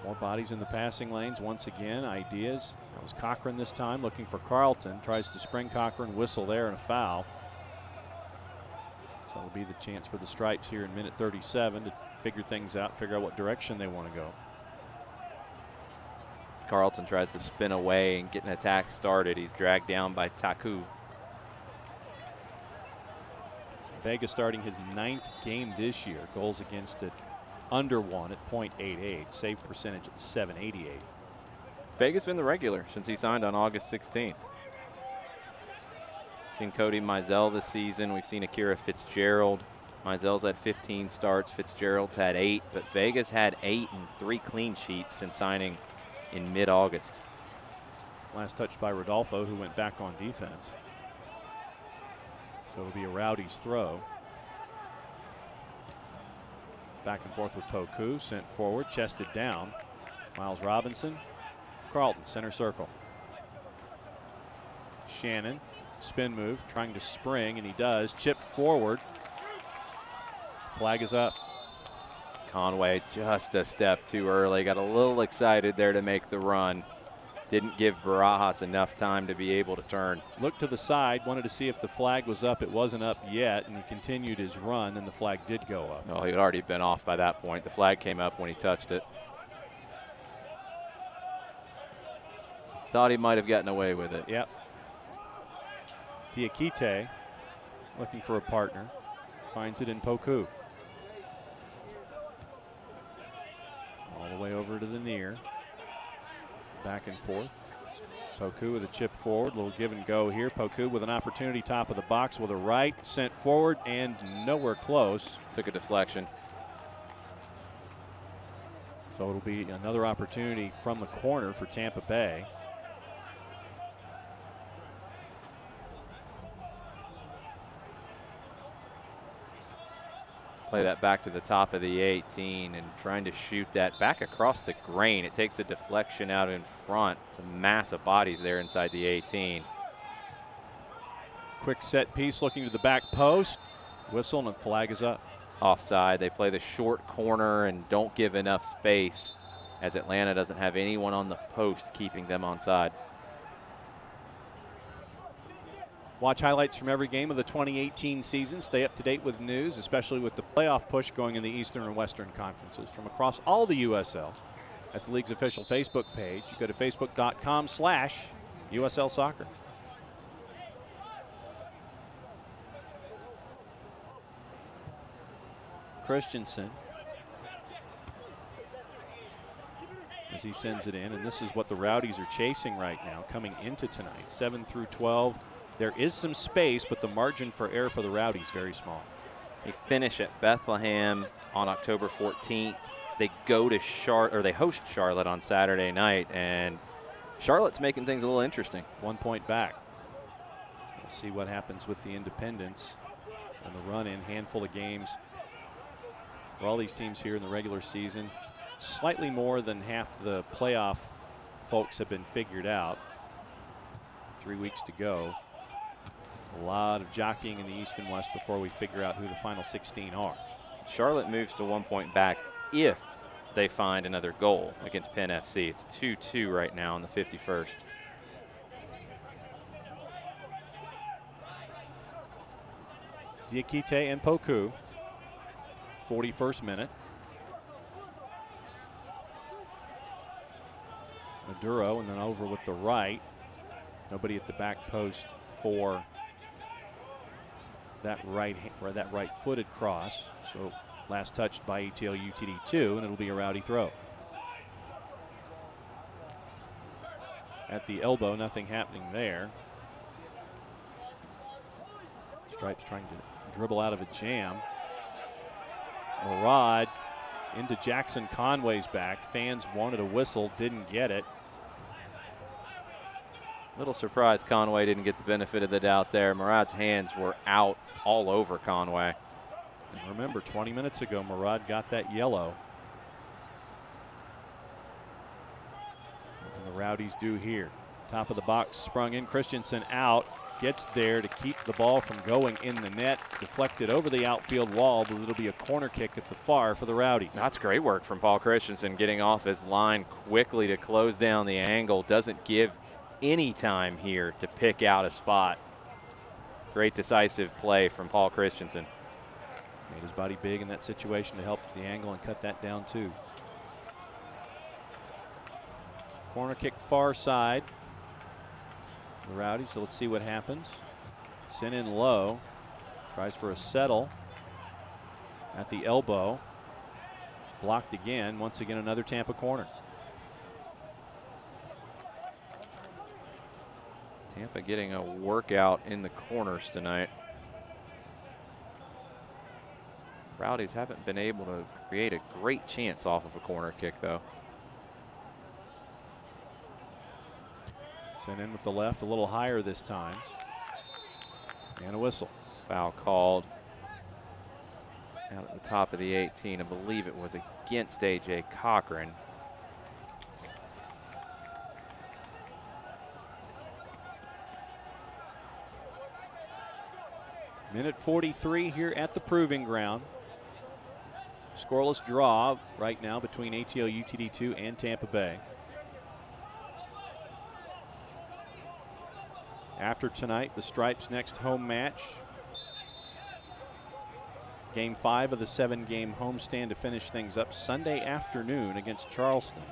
More bodies in the passing lanes once again. Ideas. That was Cochran this time looking for Carlton. Tries to spring Cochran. Whistle there and a foul. So it'll be the chance for the Stripes here in minute 37 to figure things out, figure out what direction they want to go.
Carlton tries to spin away and get an attack started. He's dragged down by Taku.
Vega starting his 9th game this year. Goals against it under 1 at .88. Save percentage at .788.
Vega's been the regular since he signed on August 16th. Seen Cody Mizell this season. We've seen Akira Fitzgerald. Mizell's had 15 starts. Fitzgerald's had 8. But Vega's had 8 and 3 clean sheets since signing in mid-August.
Last touch by Rodolfo, who went back on defense. So it'll be a Rowdies throw. Back and forth with Poku, sent forward, chested down. Miles Robinson, Carlton, center circle. Shannon, spin move, trying to spring, and he does. Chipped forward. Flag is up.
Conway just a step too early. Got a little excited there to make the run. Didn't give Barajas enough time to be able to turn.
Looked to the side, wanted to see if the flag was up. It wasn't up yet, and he continued his run, and the flag did go up.
Oh, he had already been off by that point. The flag came up when he touched it. Thought he might have gotten away with it.
Yep. Diakite looking for a partner. Finds it in Poku. All the way over to the near. Back and forth. Poku with a chip forward. Little give and go here. Poku with an opportunity top of the box with a right. Sent forward and nowhere close.
Took a deflection.
So it'll be another opportunity from the corner for Tampa Bay.
Play that back to the top of the 18 and trying to shoot that back across the grain. It takes a deflection out in front. It's a mass of bodies there inside the 18.
Quick set piece looking to the back post. Whistle and the flag is up.
Offside. They play the short corner and don't give enough space as Atlanta doesn't have anyone on the post keeping them onside.
Watch highlights from every game of the 2018 season. Stay up to date with news, especially with the playoff push going in the Eastern and Western conferences from across all the USL at the league's official Facebook page. You go to facebook.com/USL Soccer. Christensen as he sends it in, and this is what the Rowdies are chasing right now coming into tonight. 7 through 12. There is some space, but the margin for error for the Rowdies is very small.
They finish at Bethlehem on October 14th. They go to they host Charlotte on Saturday night, and Charlotte's making things a little interesting.
1 point back. So we'll see what happens with the Independents and the run-in. Handful of games for all these teams here in the regular season. Slightly more than half the playoff folks have been figured out. 3 weeks to go. A lot of jockeying in the East and West before we figure out who the final 16 are.
Charlotte moves to 1 point back if they find another goal against Penn FC. It's 2-2 right now in the 51st.
Diakite and Poku, 41st minute. Maduro, and then over with the right. Nobody at the back post for that right-footed cross. So last touched by ATL UTD2, and it'll be a Rowdy throw. At the elbow, nothing happening there. Stripes trying to dribble out of a jam. Murad into Jackson Conway's back. Fans wanted a whistle, didn't get it.
Little surprised Conway didn't get the benefit of the doubt there. Murad's hands were out all over Conway.
And remember, 20 minutes ago, Murad got that yellow. What can the Rowdies do here? Top of the box, sprung in. Christensen out. Gets there to keep the ball from going in the net. Deflected over the outfield wall, but it'll be a corner kick at the far for the Rowdies.
That's great work from Paul Christensen, getting off his line quickly to close down the angle. Doesn't give any time here to pick out a spot. Great decisive play from Paul Christensen.
Made his body big in that situation to help the angle and cut that down too. Corner kick far side. The Rowdies, so let's see what happens. Sent in low. Tries for a settle. At the elbow. Blocked again. Once again, another Tampa corner.
Tampa getting a workout in the corners tonight. Rowdies haven't been able to create a great chance off of a corner kick, though.
Sent in with the left, a little higher this time. And a whistle.
Foul called out at the top of the 18. I believe it was against A.J. Cochran.
Minute 43 here at the Proving Ground. Scoreless draw right now between ATL UTD2 and Tampa Bay. After tonight, the Stripes' next home match. Game 5 of the 7-game homestand to finish things up Sunday afternoon against Charleston.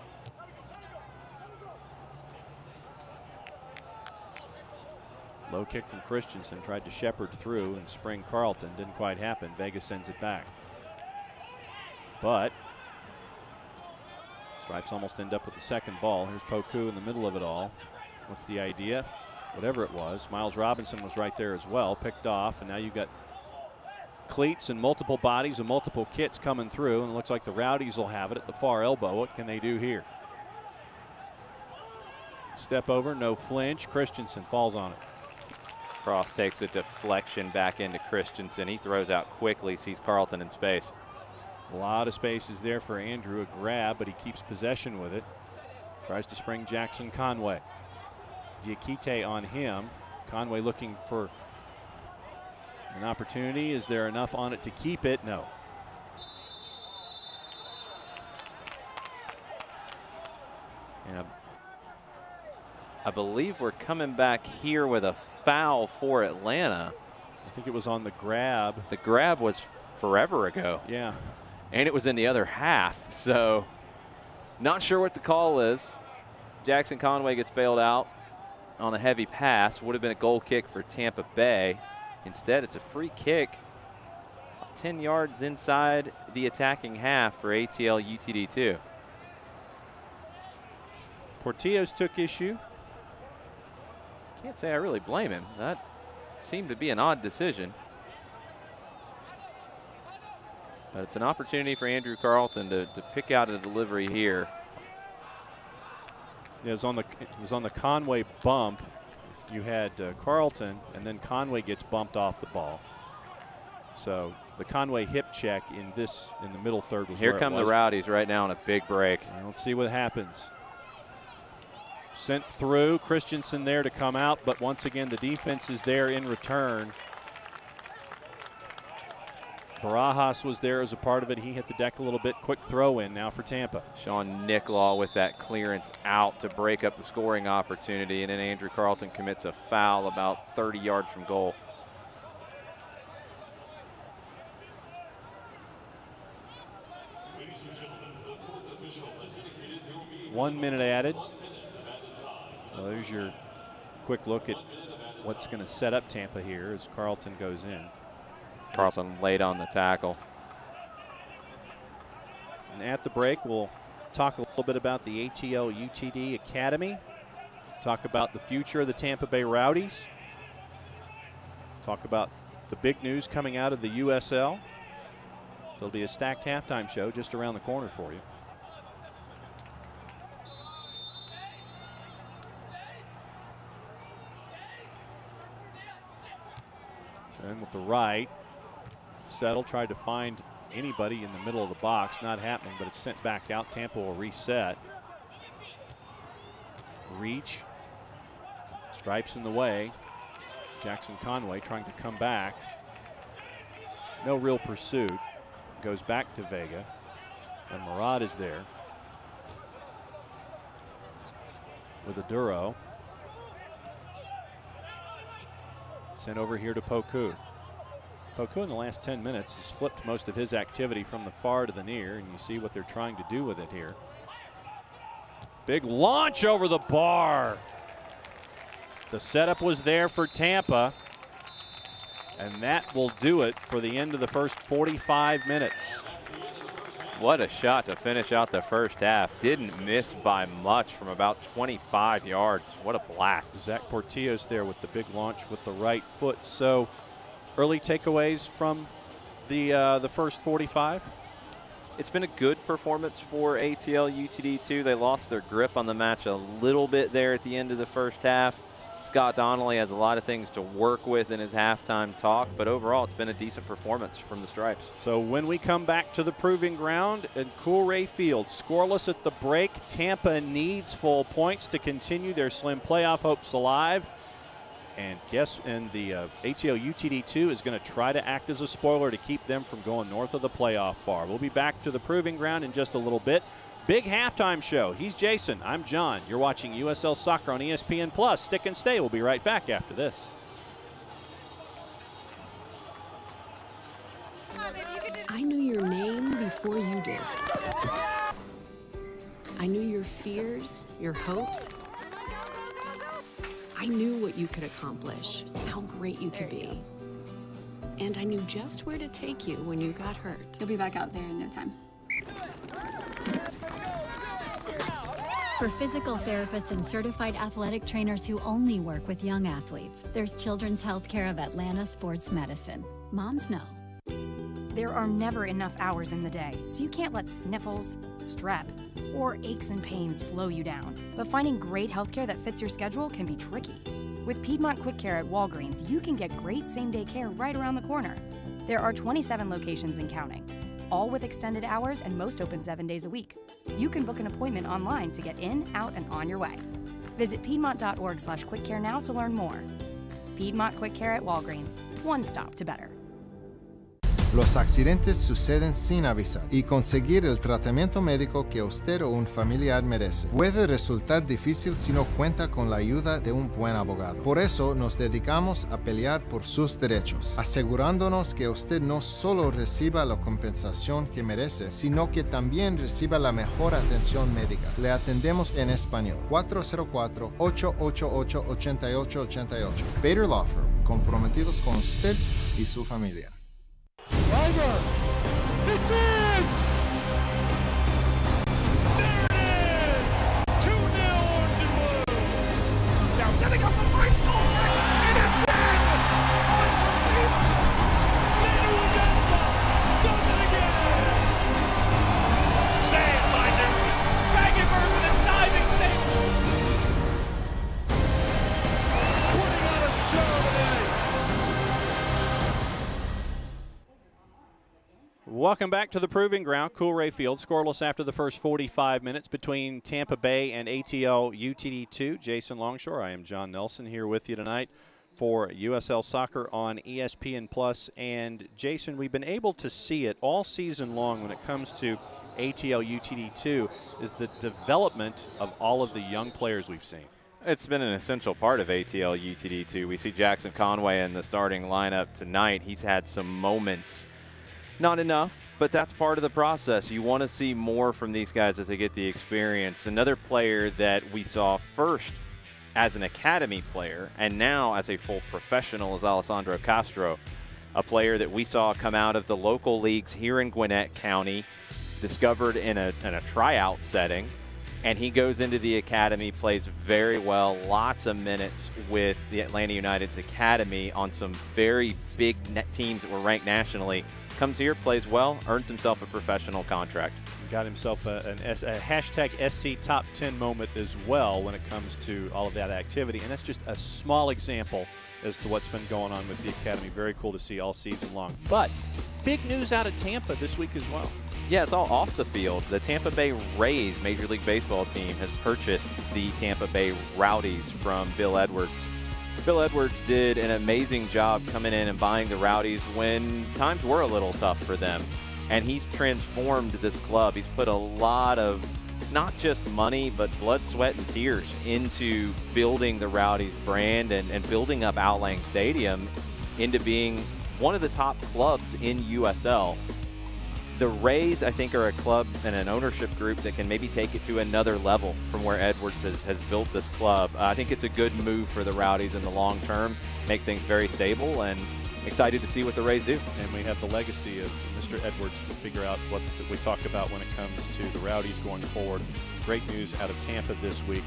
Low kick from Christensen, tried to shepherd through and spring Carlton. Didn't quite happen. Vega sends it back. But Stripes almost end up with the second ball. Here's Poku in the middle of it all. What's the idea? Whatever it was. Miles Robinson was right there as well, picked off, and now you've got cleats and multiple bodies and multiple kits coming through, and it looks like the Rowdies will have it at the far elbow. What can they do here? Step over, no flinch. Christensen falls on it.
Cross takes a deflection back into Christensen. He throws out quickly, sees Carlton in space.
A lot of space is there for Andrew. A grab, but he keeps possession with it. Tries to spring Jackson Conway. Diakite on him. Conway looking for an opportunity. Is there enough on it to keep it? No.
And I believe we're coming back here with a foul for Atlanta.
I think it was on the grab.
The grab was forever ago.
Yeah.
And it was in the other half. So not sure what the call is. Jackson Conway gets bailed out on a heavy pass. Would have been a goal kick for Tampa Bay. Instead, it's a free kick 10 yards inside the attacking half for ATL UTD2.
Portillo's took issue.
Can't say I really blame him. That seemed to be an odd decision. But it's an opportunity for Andrew Carlton to pick out a delivery here.
It was on the Conway bump. You had Carlton, and then Conway gets bumped off the ball. So the Conway hip check in the middle third was
here
where
come the Rowdies right now on a big break.
And let's see what happens. Sent through, Christensen there to come out, but once again the defense is there in return. Barajas was there as a part of it. He hit the deck a little bit. Quick throw in now for Tampa.
Sean Nicklaw with that clearance out to break up the scoring opportunity, and then Andrew Carlton commits a foul about 30 yards from goal.
One minute added. So there's your quick look at what's going to set up Tampa here as Carlton goes in.
Carlton late on the tackle.
And at the break, we'll talk a little bit about the ATL UTD Academy, talk about the future of the Tampa Bay Rowdies, talk about the big news coming out of the USL. There'll be a stacked halftime show just around the corner for you. So in with the right. Settle tried to find anybody in the middle of the box. Not happening, but it's sent back out. Tampa will reset. Reach. Stripes in the way. Jackson Conway trying to come back. No real pursuit. Goes back to Vega. And Murad is there with Aduro. Sent over here to Poku. Poku in the last 10 minutes has flipped most of his activity from the far to the near, and you see what they're trying to do with it here. Big launch over the bar. The setup was there for Tampa, and that will do it for the end of the first 45 minutes.
What a shot to finish out the first half. Didn't miss by much from about 25 yards. What a blast.
Zach Portillo's there with the big launch with the right foot. So early takeaways from the first 45?
It's been a good performance for ATL UTD2. They lost their grip on the match a little bit there at the end of the first half. Scott Donnelly has a lot of things to work with in his halftime talk, but overall it's been a decent performance from the Stripes.
So when we come back to the proving ground at Coolray Field, scoreless at the break, Tampa needs full points to continue their slim playoff hopes alive. And the ATL UTD2 is going to try to act as a spoiler to keep them from going north of the playoff bar. We'll be back to the proving ground in just a little bit. Big halftime show. He's Jason. I'm John. You're watching USL Soccer on ESPN+. Stick and stay. We'll be right back after this.
I knew your name before you did. I knew your fears, your hopes. I knew what you could accomplish, how great you could be. And I knew just where to take you when you got hurt.
You'll be back out there in no time.
For physical therapists and certified athletic trainers who only work with young athletes, there's Children's Healthcare of Atlanta Sports Medicine. Moms know.
There are never enough hours in the day, so you can't let sniffles, strep, or aches and pains slow you down. But finding great healthcare that fits your schedule can be tricky. With Piedmont Quick Care at Walgreens, you can get great same-day care right around the corner. There are 27 locations and counting, all with extended hours and most open 7 days a week. You can book an appointment online to get in, out, and on your way. Visit Piedmont.org/quickcare now to learn more. Piedmont Quick Care at Walgreens, one stop to better.
Los accidentes suceden sin avisar y conseguir el tratamiento médico que usted o un familiar merece puede resultar difícil si no cuenta con la ayuda de un buen abogado. Por eso nos dedicamos a pelear por sus derechos, asegurándonos que usted no solo reciba la compensación que merece, sino que también reciba la mejor atención médica. Le atendemos en español. 404-888-8888. Bader Law Firm, comprometidos con usted y su familia.
Over. It's in! There it is! 2-0 Orange and Blue. Now setting up the right score, and it's in!
Welcome back to the Proving Ground, Coolray Field. Scoreless after the first 45 minutes between Tampa Bay and ATL UTD2. Jason Longshore, I am John Nelson here with you tonight for USL Soccer on ESPN Plus. And Jason, we've been able to see it all season long when it comes to ATL UTD2 is the development of all of the young players we've seen.
It's been an essential part of ATL UTD2. We see Jackson Conway in the starting lineup tonight. He's had some moments. Not enough, but that's part of the process. You want to see more from these guys as they get the experience. Another player that we saw first as an academy player and now as a full professional is Alessandro Castro, a player that we saw come out of the local leagues here in Gwinnett County, discovered in a tryout setting, and he goes into the academy, plays very well, lots of minutes with the Atlanta United's academy on some very big teams that were ranked nationally. Comes here, plays well, earns himself a professional contract.
Got himself a hashtag SC Top 10 moment as well when it comes to all of that activity. And that's just a small example as to what's been going on with the academy. Very cool to see all season long. But big news out of Tampa this week as well.
Yeah, it's all off the field. The Tampa Bay Rays Major League Baseball team has purchased the Tampa Bay Rowdies from Bill Edwards. Bill Edwards did an amazing job coming in and buying the Rowdies when times were a little tough for them. And he's transformed this club. He's put a lot of not just money, but blood, sweat, and tears into building the Rowdies brand and building up Outlang Stadium into being one of the top clubs in USL. The Rays, I think, are a club and an ownership group that can maybe take it to another level from where Edwards has built this club. I think it's a good move for the Rowdies in the long term. Makes things very stable, and excited to see what the Rays do.
And we have the legacy of Mr. Edwards to figure out what we talk about when it comes to the Rowdies going forward. Great news out of Tampa this week.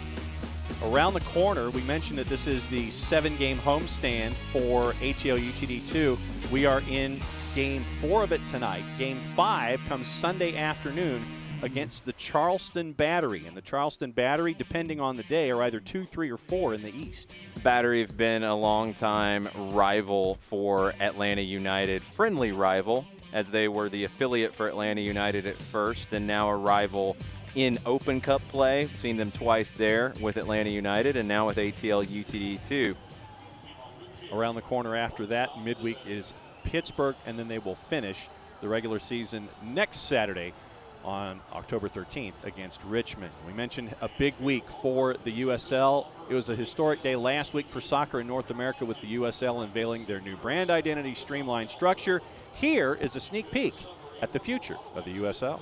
Around the corner, we mentioned that this is the 7-game homestand for ATL UTD2. We are in Game 4 of it tonight. Game 5 comes Sunday afternoon against the Charleston Battery. And the Charleston Battery, depending on the day, are either 2, 3, or 4 in the East.
Battery have been a long-time rival for Atlanta United, friendly rival, as they were the affiliate for Atlanta United at first, and now a rival in Open Cup play. Seen them twice there with Atlanta United and now with ATL UTD2.
Around the corner after that, midweek is Pittsburgh, and then they will finish the regular season next Saturday on October 13th against Richmond. We mentioned a big week for the USL. It was a historic day last week for soccer in North America with the USL unveiling their new brand identity, streamlined structure. Here is a sneak peek at the future of the USL.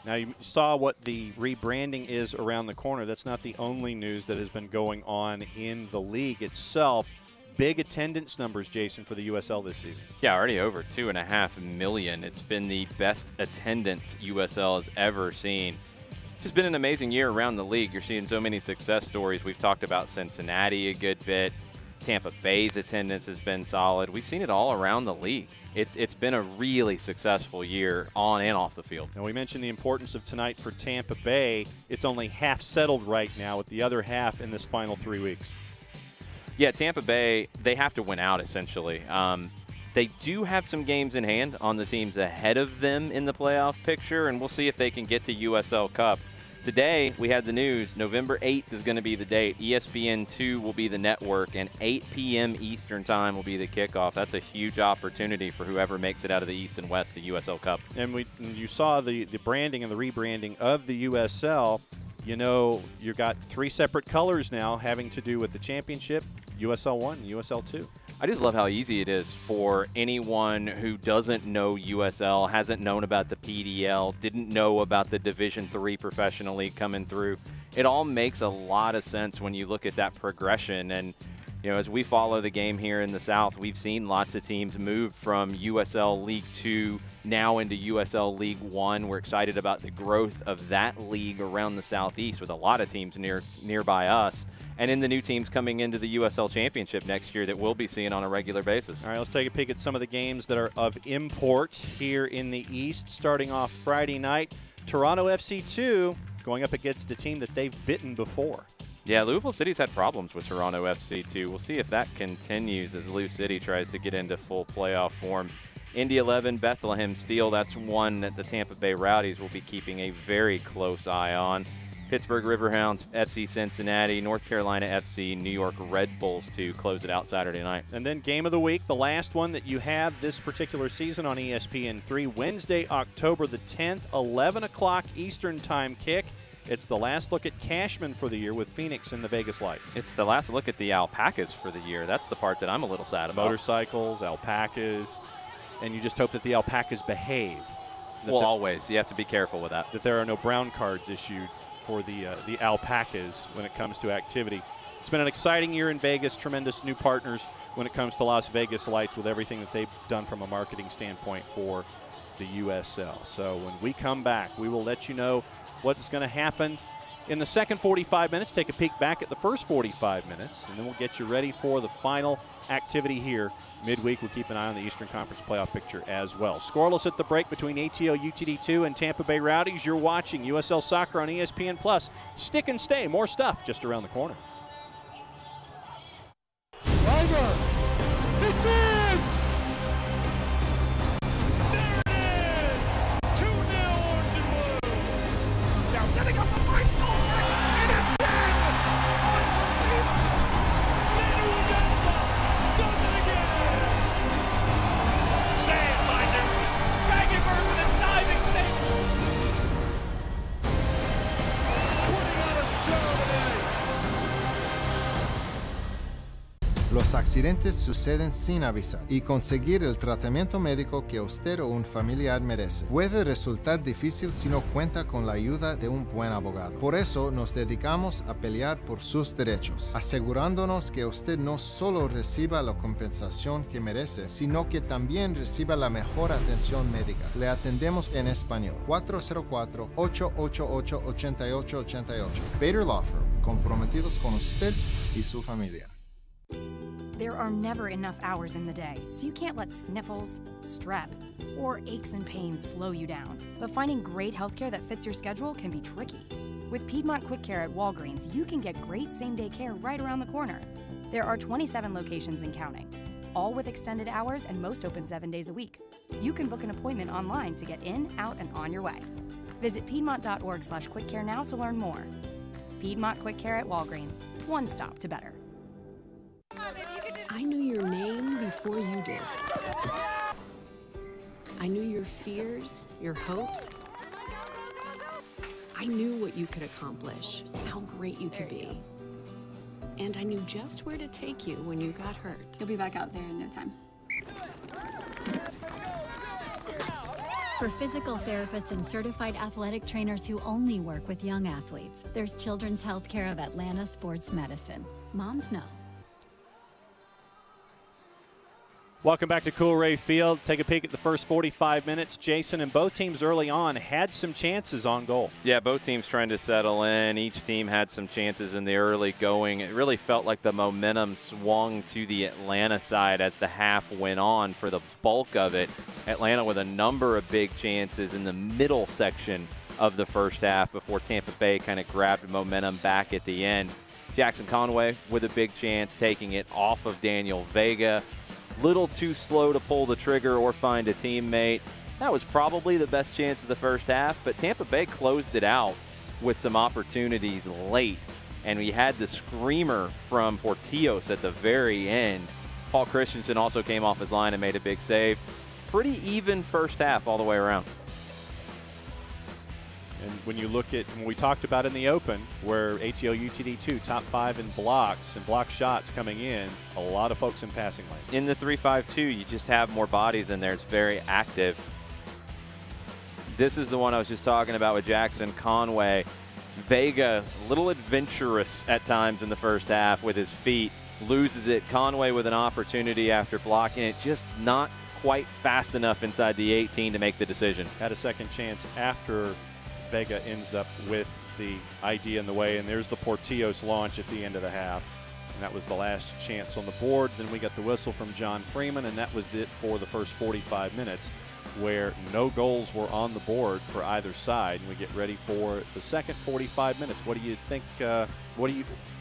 Now, you saw what the rebranding is around the corner. That's not the only news that has been going on in the league itself. Big attendance numbers, Jason, for the USL this season.
Yeah, already over 2.5 million. It's been the best attendance USL has ever seen. It's just been an amazing year around the league. You're seeing so many success stories. We've talked about Cincinnati a good bit. Tampa Bay's attendance has been solid. We've seen it all around the league. It's been a really successful year on and off the field.
And we mentioned the importance of tonight for Tampa Bay. It's only half settled right now, with the other half in this final 3 weeks.
Yeah, Tampa Bay, they have to win out, essentially. They do have some games in hand on the teams ahead of them in the playoff picture, and we'll see if they can get to USL Cup. Today, we had the news. November 8th is going to be the date. ESPN2 will be the network, and 8 p.m. Eastern time will be the kickoff. That's a huge opportunity for whoever makes it out of the East and West to USL Cup.
And you saw the branding and the rebranding of the USL. You know, you've got 3 separate colors now having to do with the championship, USL 1 and USL 2.
I just love how easy it is for anyone who doesn't know USL, hasn't known about the PDL, didn't know about the Division III Professional League coming through. It all makes a lot of sense when you look at that progression. And, you know, as we follow the game here in the South, we've seen lots of teams move from USL League 2 now into USL League 1. We're excited about the growth of that league around the Southeast with a lot of teams nearby us. And in the new teams coming into the USL Championship next year that we'll be seeing on a regular basis.
All right, let's take a peek at some of the games that are of import here in the East. Starting off Friday night, Toronto FC2 going up against a team that they've bitten before.
Yeah, Louisville City's had problems with Toronto FC2. We'll see if that continues as Lou City tries to get into full playoff form. Indy 11, Bethlehem Steel, that's one that the Tampa Bay Rowdies will be keeping a very close eye on. Pittsburgh Riverhounds, FC Cincinnati, North Carolina FC, New York Red Bulls to close it out Saturday night.
And then game of the week, the last one that you have this particular season on ESPN3, Wednesday, October the 10th, 11 o'clock Eastern time kick. It's the last look at Cashman for the year with Phoenix and the Vegas Lights.
It's the last look at the Alpacas for the year. That's the part that I'm a little sad about.
Motorcycles, alpacas, and you just hope that the alpacas behave.
Well, always. You have to be careful with that.
That there are no brown cards issued for the alpacas when it comes to activity. It's been an exciting year in Vegas, tremendous new partners when it comes to Las Vegas Lights with everything that they've done from a marketing standpoint for the USL. So when we come back, we will let you know what's going to happen in the second 45 minutes, take a peek back at the first 45 minutes, and then we'll get you ready for the final activity here midweek. We'll keep an eye on the Eastern Conference playoff picture as well. Scoreless at the break between ATL UTD2 and Tampa Bay Rowdies. You're watching USL Soccer on ESPN+. Stick and stay. More stuff just around the corner.
Driver. It's in! There it is! 2-0 Orange and Blue. Now setting up the fight score, and it's in! Unbelievable! Does it again! Saved by Newton. Spagenberg with a diving save. Putting on a show today.
Los accidentes suceden sin avisar y conseguir el tratamiento médico que usted o un familiar merece puede resultar difícil si no cuenta con la ayuda de un buen abogado. Por eso nos dedicamos a pelear por sus derechos, asegurándonos que usted no solo reciba la compensación que merece, sino que también reciba la mejor atención médica. Le atendemos en español. 404-888-8888. Bader Law Firm, comprometidos con usted y su familia.
There are never enough hours in the day, so you can't let sniffles, strep, or aches and pains slow you down. But finding great healthcare that fits your schedule can be tricky. With Piedmont Quick Care at Walgreens, you can get great same-day care right around the corner. There are 27 locations and counting, all with extended hours and most open 7 days a week. You can book an appointment online to get in, out, and on your way. Visit piedmont.org/quickcare now to learn more. Piedmont Quick Care at Walgreens, one stop to better.
I knew your name before you did. I knew your fears, your hopes. I knew what you could accomplish, how great you could be. And I knew just where to take you when you got hurt.
You'll be back out there in no time.
For For physical therapists and certified athletic trainers who only work with young athletes, there's Children's Healthcare of Atlanta Sports Medicine. Moms know.
Welcome back to Coolray Field. Take a peek at the first 45 minutes. Jason, and both teams early on had some chances on goal.
Yeah, both teams trying to settle in. Each team had some chances in the early going. It really felt like the momentum swung to the Atlanta side as the half went on for the bulk of it. Atlanta with a number of big chances in the middle section of the first half before Tampa Bay kind of grabbed momentum back at the end. Jackson Conway with a big chance, taking it off of Daniel Vega. Little too slow to pull the trigger or find a teammate. That was probably the best chance of the first half, but Tampa Bay closed it out with some opportunities late. And we had the screamer from Portillos at the very end. Paul Christensen also came off his line and made a big save. Pretty even first half all the way around.
And when you look at, when we talked about in the open, where ATL UTD2 top 5 in blocks and block shots coming in, a lot of folks in passing lane.
In the 3-5-2, you just have more bodies in there. It's very active. This is the one I was just talking about with Jackson Conway. Vega, a little adventurous at times in the first half with his feet, loses it. Conway with an opportunity after blocking it, just not quite fast enough inside the 18 to make the decision.
Had a second chance after Vega ends up with the idea in the way, and there's the Portillos launch at the end of the half. And that was the last chance on the board. Then we got the whistle from John Freeman, and that was it for the first 45 minutes, where no goals were on the board for either side. And we get ready for the second 45 minutes. What do you think?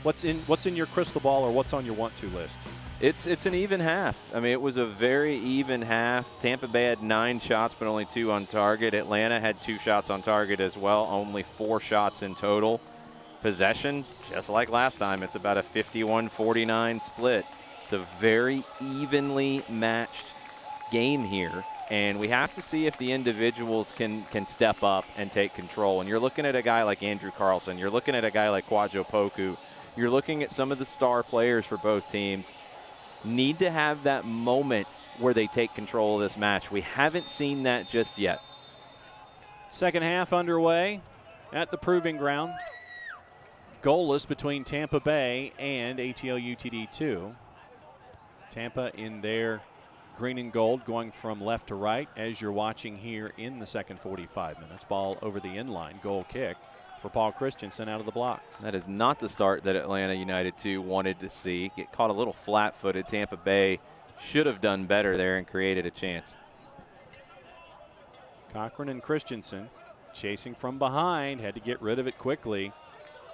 What's in your crystal ball, or what's on your want-to list?
It's an even half. I mean, it was a very even half. Tampa Bay had 9 shots, but only 2 on target. Atlanta had 2 shots on target as well, only 4 shots in total. Possession, just like last time, it's about a 51-49 split. It's a very evenly matched game here, and we have to see if the individuals can step up and take control. And you're looking at a guy like Andrew Carlton. You're looking at a guy like Kwadwo Poku. You're looking at some of the star players for both teams. Need to have that moment where they take control of this match. We haven't seen that just yet.
Second half underway at the Proving Ground. Goalless between Tampa Bay and ATL UTD2. Tampa in their green and gold going from left to right, as you're watching here in the second 45 minutes. Ball over the inline, goal kick for Paul Christensen out of the blocks.
That is not the start that Atlanta United 2 wanted to see. Get caught a little flat-footed. Tampa Bay should have done better there and created a chance.
Cochran and Christensen chasing from behind, had to get rid of it quickly.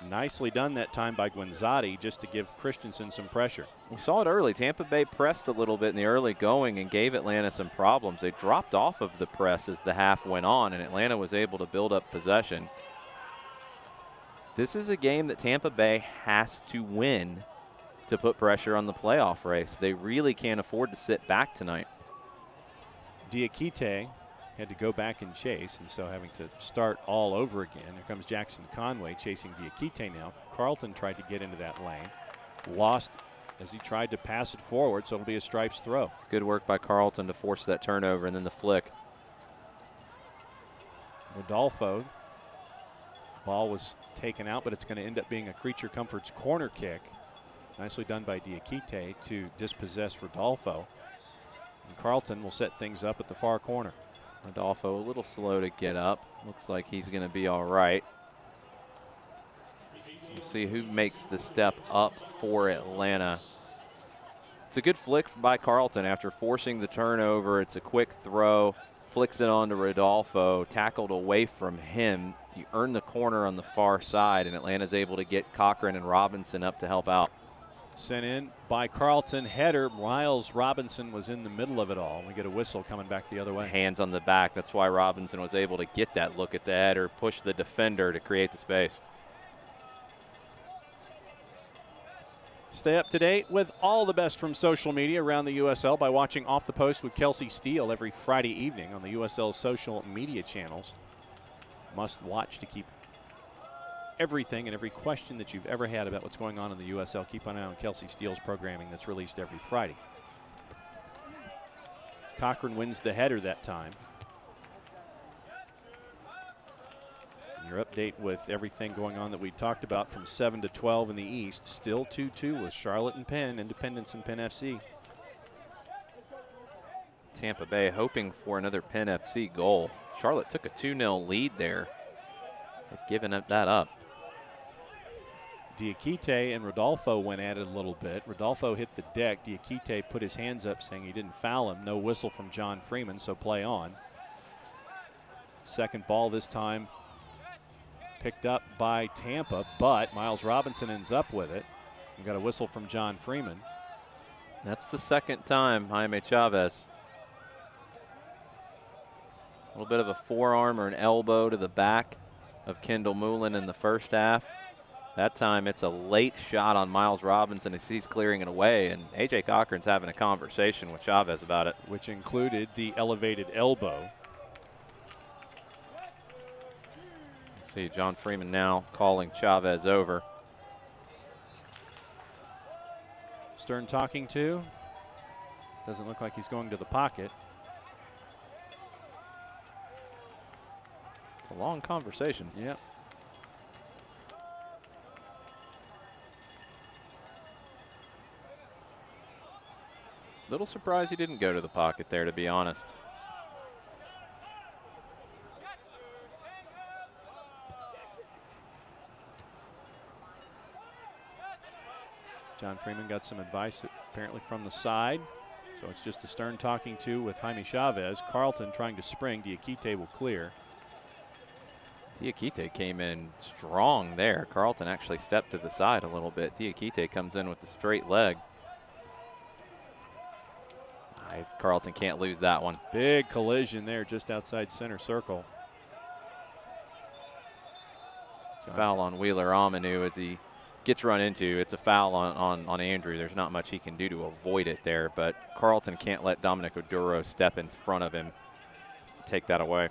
Nicely done that time by Guinzotti, just to give Christensen some pressure.
We saw it early. Tampa Bay pressed a little bit in the early going and gave Atlanta some problems. They dropped off of the press as the half went on, and Atlanta was able to build up possession. This is a game that Tampa Bay has to win to put pressure on the playoff race. They really can't afford to sit back tonight.
Diakite had to go back and chase, and so having to start all over again. Here comes Jackson Conway chasing Diakite now. Carlton tried to get into that lane. Lost as he tried to pass it forward, so it'll be a Stripes throw.
It's good work by Carlton to force that turnover and then the flick.
Rodolfo. Ball was taken out, but it's going to end up being a Creature Comforts corner kick. Nicely done by Diakite to dispossess Rodolfo. And Carlton will set things up at the far corner.
Rodolfo a little slow to get up. Looks like he's going to be all right. We'll see who makes the step up for Atlanta. It's a good flick by Carlton after forcing the turnover. It's a quick throw. Flicks it on to Rodolfo, tackled away from him. You earn the corner on the far side, and Atlanta's able to get Cochran and Robinson up to help out.
Sent in by Carlton. Header. Miles Robinson was in the middle of it all. We get a whistle coming back the other way.
Hands on the back. That's why Robinson was able to get that look at the header, push the defender to create the space.
Stay up to date with all the best from social media around the USL by watching Off the Post with Kelsey Steele every Friday evening on the USL social media channels. Must watch to keep everything and every question that you've ever had about what's going on in the USL. Keep an eye on Kelsey Steele's programming that's released every Friday. Cochran wins the header that time. Your update with everything going on that we talked about from 7 to 12 in the East. Still 2-2 with Charlotte and Penn, Independence and Penn FC.
Tampa Bay hoping for another Penn FC goal. Charlotte took a 2-0 lead there. They've given that up.
Diakite and Rodolfo went at it a little bit. Rodolfo hit the deck. Diakite put his hands up saying he didn't foul him. No whistle from John Freeman, so play on. Second ball this time picked up by Tampa, but Miles Robinson ends up with it. We got a whistle from John Freeman.
That's the second time Jaime Chavez. A little bit of a forearm or an elbow to the back of Kendall Moulin in the first half. That time it's a late shot on Miles Robinson as he's clearing it away, and A.J. Cochran's having a conversation with Chavez about it.
Which included the elevated elbow.
Let's see, John Freeman now calling Chavez over.
Stern talking to. Doesn't look like he's going to the pocket.
It's a long conversation.
Yep.
Little surprised he didn't go to the pocket there, to be honest.
John Freeman got some advice apparently from the side. So it's just a Stern talking to with Jaime Chavez. Carlton trying to spring. Diakite will clear.
Diakite came in strong there. Carlton actually stepped to the side a little bit. Diakite comes in with the straight leg. Carlton can't lose that one.
Big collision there just outside center circle.
Foul on Wheeler Aminu as he gets run into. It's a foul on Andrew. There's not much he can do to avoid it there, but Carlton can't let Dominic Oduro step in front of him, take that away.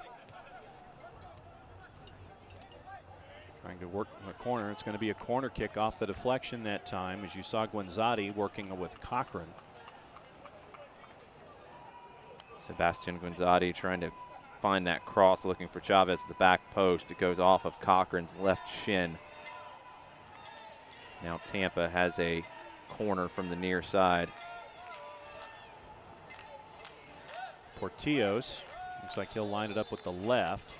Trying to work in the corner. It's going to be a corner kick off the deflection that time, as you saw Guinzotti working with Cochran.
Sebastian Guinzotti trying to find that cross, looking for Chavez at the back post. It goes off of Cochran's left shin. Now Tampa has a corner from the near side.
Portillos, looks like he'll line it up with the left,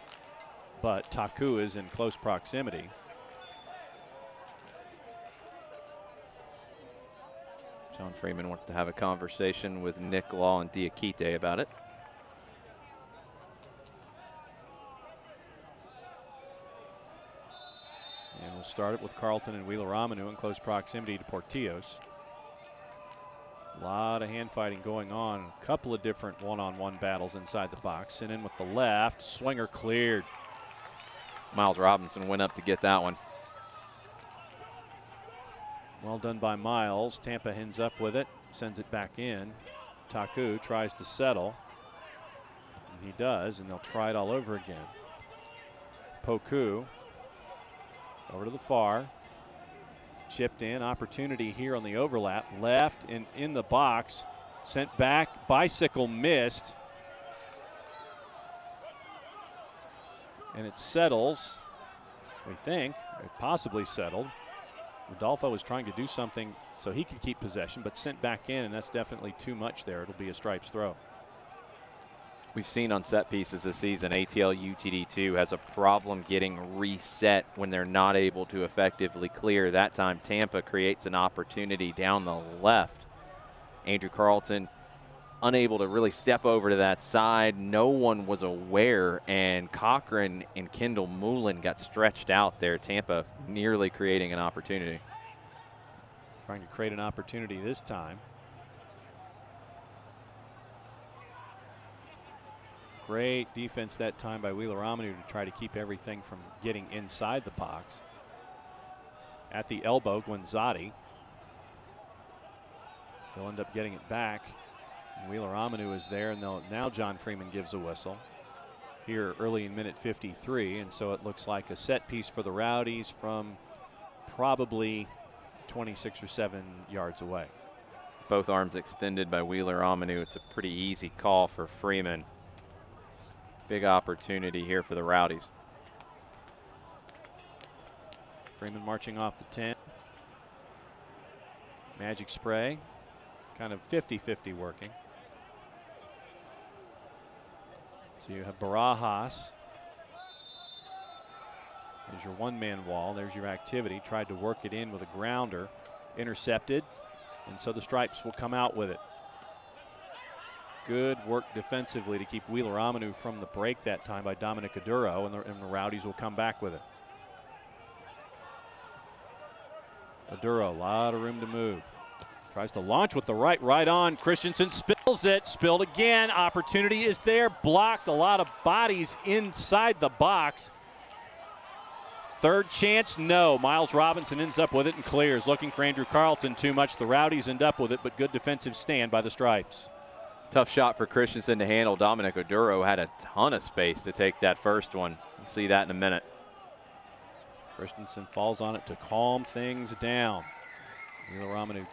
but Taku is in close proximity.
John Freeman wants to have a conversation with Nick Law and Diakite about it.
And we'll start it with Carlton and Wheeler Aminu in close proximity to Portillos. A lot of hand fighting going on. A couple of different one-on-one battles inside the box. And in with the left, swinger cleared.
Miles Robinson went up to get that one.
Well done by Miles. Tampa ends up with it, sends it back in. Taku tries to settle. And he does, and they'll try it all over again. Poku over to the far. Chipped in, opportunity here on the overlap. Left and in the box. Sent back, bicycle missed. And it settles, we think, it possibly settled. Rodolfo was trying to do something so he could keep possession, but sent back in, and that's definitely too much there. It'll be a stripes throw.
We've seen on set pieces this season, ATL UTD2 has a problem getting reset when they're not able to effectively clear. That time, Tampa creates an opportunity down the left. Andrew Carlton unable to really step over to that side. No one was aware, and Cochran and Kendall Moulin got stretched out there. Tampa nearly creating an opportunity.
Trying to create an opportunity this time. Great defense that time by Wheeler Aminu to try to keep everything from getting inside the box. At the elbow, Guinzotti. He'll end up getting it back. Wheeler Aminu is there, and now John Freeman gives a whistle here early in minute 53, and so it looks like a set piece for the Rowdies from probably 26 or 7 yards away.
Both arms extended by Wheeler Aminu. It's a pretty easy call for Freeman. Big opportunity here for the Rowdies.
Freeman marching off the 10. Magic spray, kind of 50-50 working. So you have Barajas. There's your one-man wall. There's your activity. Tried to work it in with a grounder. Intercepted. And so the Stripes will come out with it. Good work defensively to keep Wheeler Amanu from the break that time by Dominic Aduro, and the Rowdies will come back with it. Aduro, a lot of room to move. Tries to launch with the right on. Christensen spills it. Spilled again. Opportunity is there. Blocked. A lot of bodies inside the box. Third chance, no. Miles Robinson ends up with it and clears. Looking for Andrew Carlton too much. The Rowdies end up with it, but good defensive stand by the Stripes.
Tough shot for Christensen to handle. Dominic Oduro had a ton of space to take that first one. We'll see that in a minute.
Christensen falls on it to calm things down. Wheeler Amanu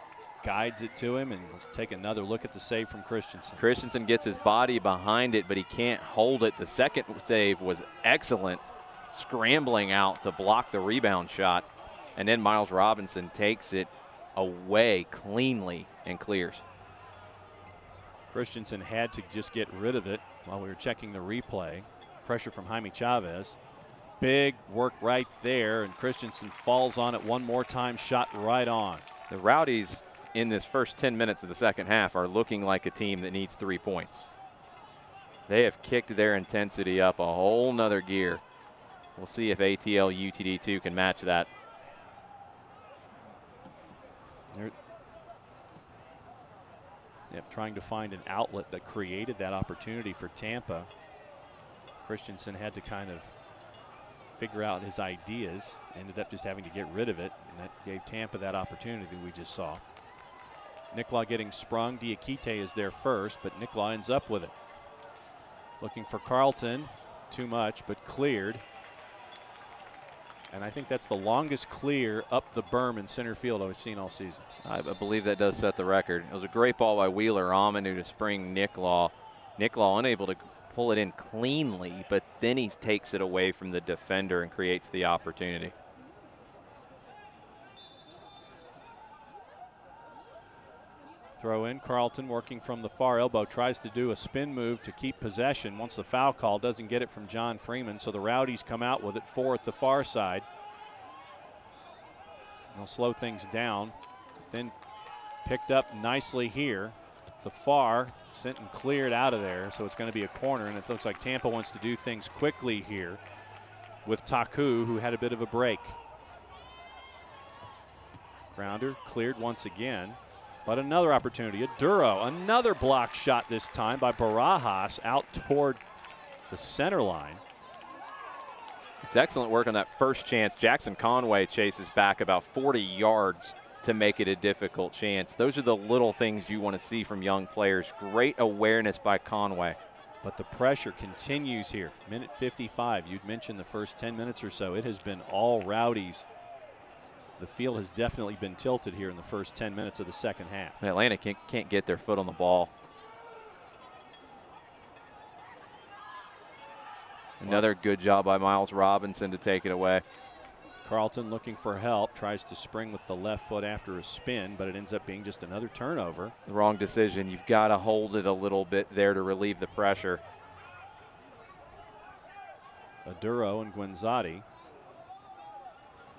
guides it to him, and let's take another look at the save from Christensen.
Christensen gets his body behind it, but he can't hold it. The second save was excellent, scrambling out to block the rebound shot. And then Miles Robinson takes it away cleanly and clears.
Christensen had to just get rid of it while we were checking the replay. Pressure from Jaime Chavez. Big work right there, and Christensen falls on it one more time, shot right on.
The Rowdies in this first 10 minutes of the second half are looking like a team that needs 3 points. They have kicked their intensity up a whole nother gear. We'll see if ATL UTD2 can match that.
Trying to find an outlet that created that opportunity for Tampa. Christensen had to kind of figure out his ideas, ended up just having to get rid of it, and that gave Tampa that opportunity we just saw. Niklaw getting sprung. Diakite is there first, but Niklaw ends up with it. Looking for Carlton, too much, but cleared. And I think that's the longest clear up the berm in center field I've seen all season.
I believe that does set the record. It was a great ball by Wheeler Amanu to spring Niklaw. Niklaw unable to pull it in cleanly, but then he takes it away from the defender and creates the opportunity.
Throw in. Carlton working from the far elbow, tries to do a spin move to keep possession. Once the foul call, doesn't get it from John Freeman, so the Rowdies come out with it, 4 at the far side. They'll slow things down, then picked up nicely here. The far, sent and cleared out of there, so it's going to be a corner, and it looks like Tampa wants to do things quickly here with Taku, who had a bit of a break. Grounder cleared once again. But another opportunity. Aduro, another block shot this time by Barajas out toward the center line.
It's excellent work on that first chance. Jackson Conway chases back about 40 yards to make it a difficult chance. Those are the little things you want to see from young players. Great awareness by Conway.
But the pressure continues here. Minute 55, you'd mentioned the first 10 minutes or so. It has been all Rowdies. The field has definitely been tilted here in the first 10 minutes of the second half.
Atlanta can't get their foot on the ball. Another good job by Miles Robinson to take it away.
Carlton looking for help, tries to spring with the left foot after a spin, but it ends up being just another turnover.
The wrong decision. You've got to hold it a little bit there to relieve the pressure.
Aduro and Guenzati.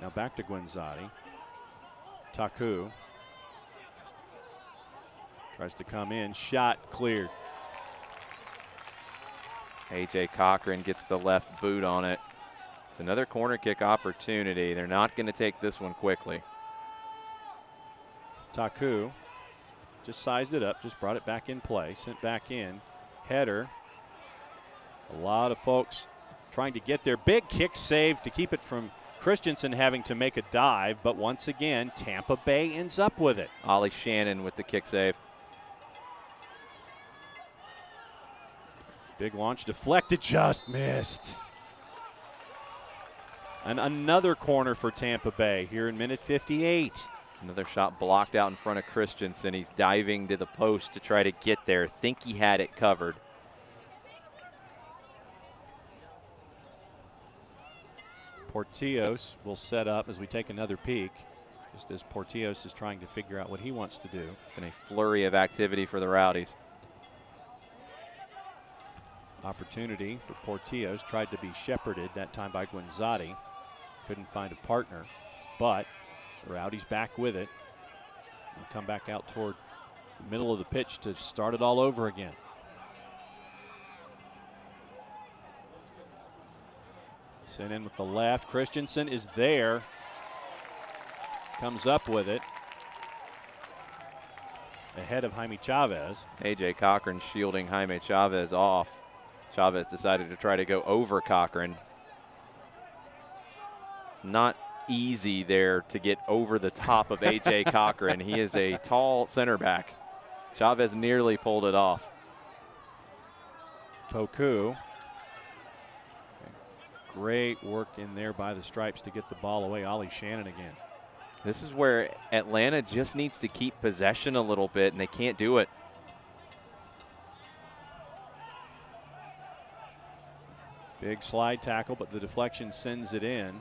Now back to Guenzati. Taku tries to come in. Shot cleared.
A.J. Cochran gets the left boot on it. It's another corner kick opportunity. They're not going to take this one quickly.
Taku just sized it up, just brought it back in play, sent back in. Header. A lot of folks trying to get their big kick save to keep it from Christensen having to make a dive, but once again, Tampa Bay ends up with it.
Ollie Shannon with the kick save.
Big launch deflected, just missed. And another corner for Tampa Bay here in minute 58.
It's another shot blocked out in front of Christensen. He's diving to the post to try to get there. Think he had it covered.
Portillos will set up as we take another peek, just as Portillos is trying to figure out what he wants to do.
It's been a flurry of activity for the Rowdies.
Opportunity for Portillos, tried to be shepherded that time by Guinzotti. Couldn't find a partner, but the Rowdies back with it. They'll come back out toward the middle of the pitch to start it all over again. Sent in with the left. Christensen is there. Comes up with it. Ahead of Jaime Chavez.
A.J. Cochran shielding Jaime Chavez off. Chavez decided to try to go over Cochran. It's not easy there to get over the top of A.J. Cochran. He is a tall center back. Chavez nearly pulled it off.
Poku. Great work in there by the Stripes to get the ball away. Ollie Shannon again.
This is where Atlanta just needs to keep possession a little bit, and they can't do it.
Big slide tackle, but the deflection sends it in.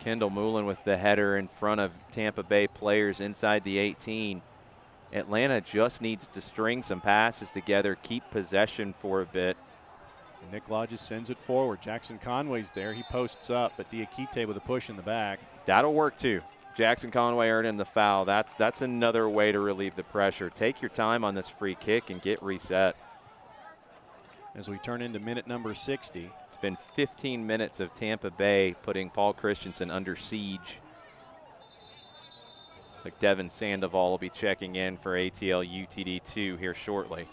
Kendall Moulin with the header in front of Tampa Bay players inside the 18. Atlanta just needs to string some passes together, keep possession for a bit.
Nick Lodges sends it forward. Jackson Conway's there. He posts up, but Diakite with a push in the back.
That'll work too. Jackson Conway earning the foul. That's another way to relieve the pressure. Take your time on this free kick and get reset.
As we turn into minute number 60.
It's been 15 minutes of Tampa Bay putting Paul Christensen under siege. It's like Devin Sandoval will be checking in for ATL UTD2 here shortly.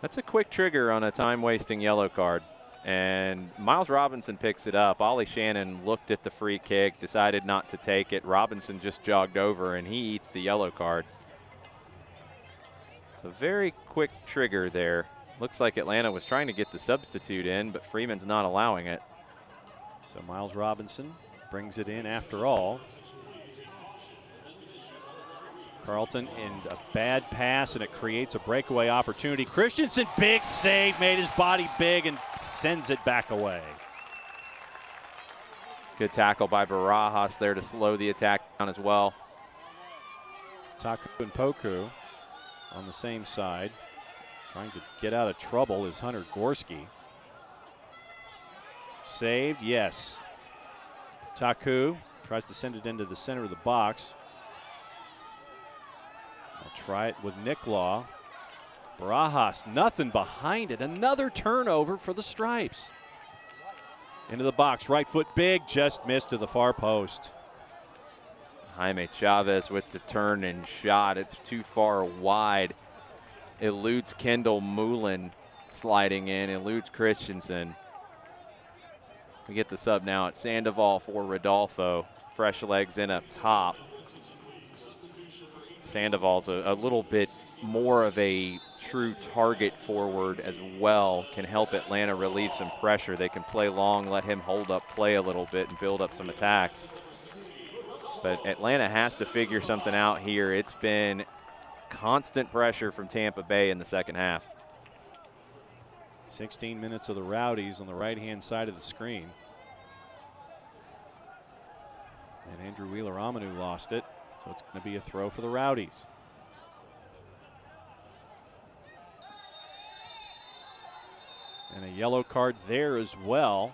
That's a quick trigger on a time-wasting yellow card. And Miles Robinson picks it up. Ollie Shannon looked at the free kick, decided not to take it. Robinson just jogged over, and he eats the yellow card. It's a very quick trigger there. Looks like Atlanta was trying to get the substitute in, but Freeman's not allowing it.
So Miles Robinson brings it in after all. Carlton and a bad pass, and it creates a breakaway opportunity. Christensen, big save, made his body big and sends it back away.
Good tackle by Barajas there to slow the attack down as well.
Taku and Poku on the same side. Trying to get out of trouble is Hunter Gorski. Saved, yes. Taku tries to send it into the center of the box. I'll try it with Nick Law. Barajas, nothing behind it. Another turnover for the Stripes. Into the box, right foot big, just missed to the far post.
Jaime Chavez with the turn and shot. It's too far wide. Eludes Kendall Moulin sliding in, eludes Christensen. We get the sub now at Sandoval for Rodolfo. Fresh legs in up top. Sandoval's a little bit more of a true target forward as well. Can help Atlanta relieve some pressure. They can play long, let him hold up play a little bit and build up some attacks. But Atlanta has to figure something out here. It's been constant pressure from Tampa Bay in the second half.
16 minutes of the Rowdies on the right-hand side of the screen. And Andrew Wheeler-Amanu lost it. So it's going to be a throw for the Rowdies. And a yellow card there as well.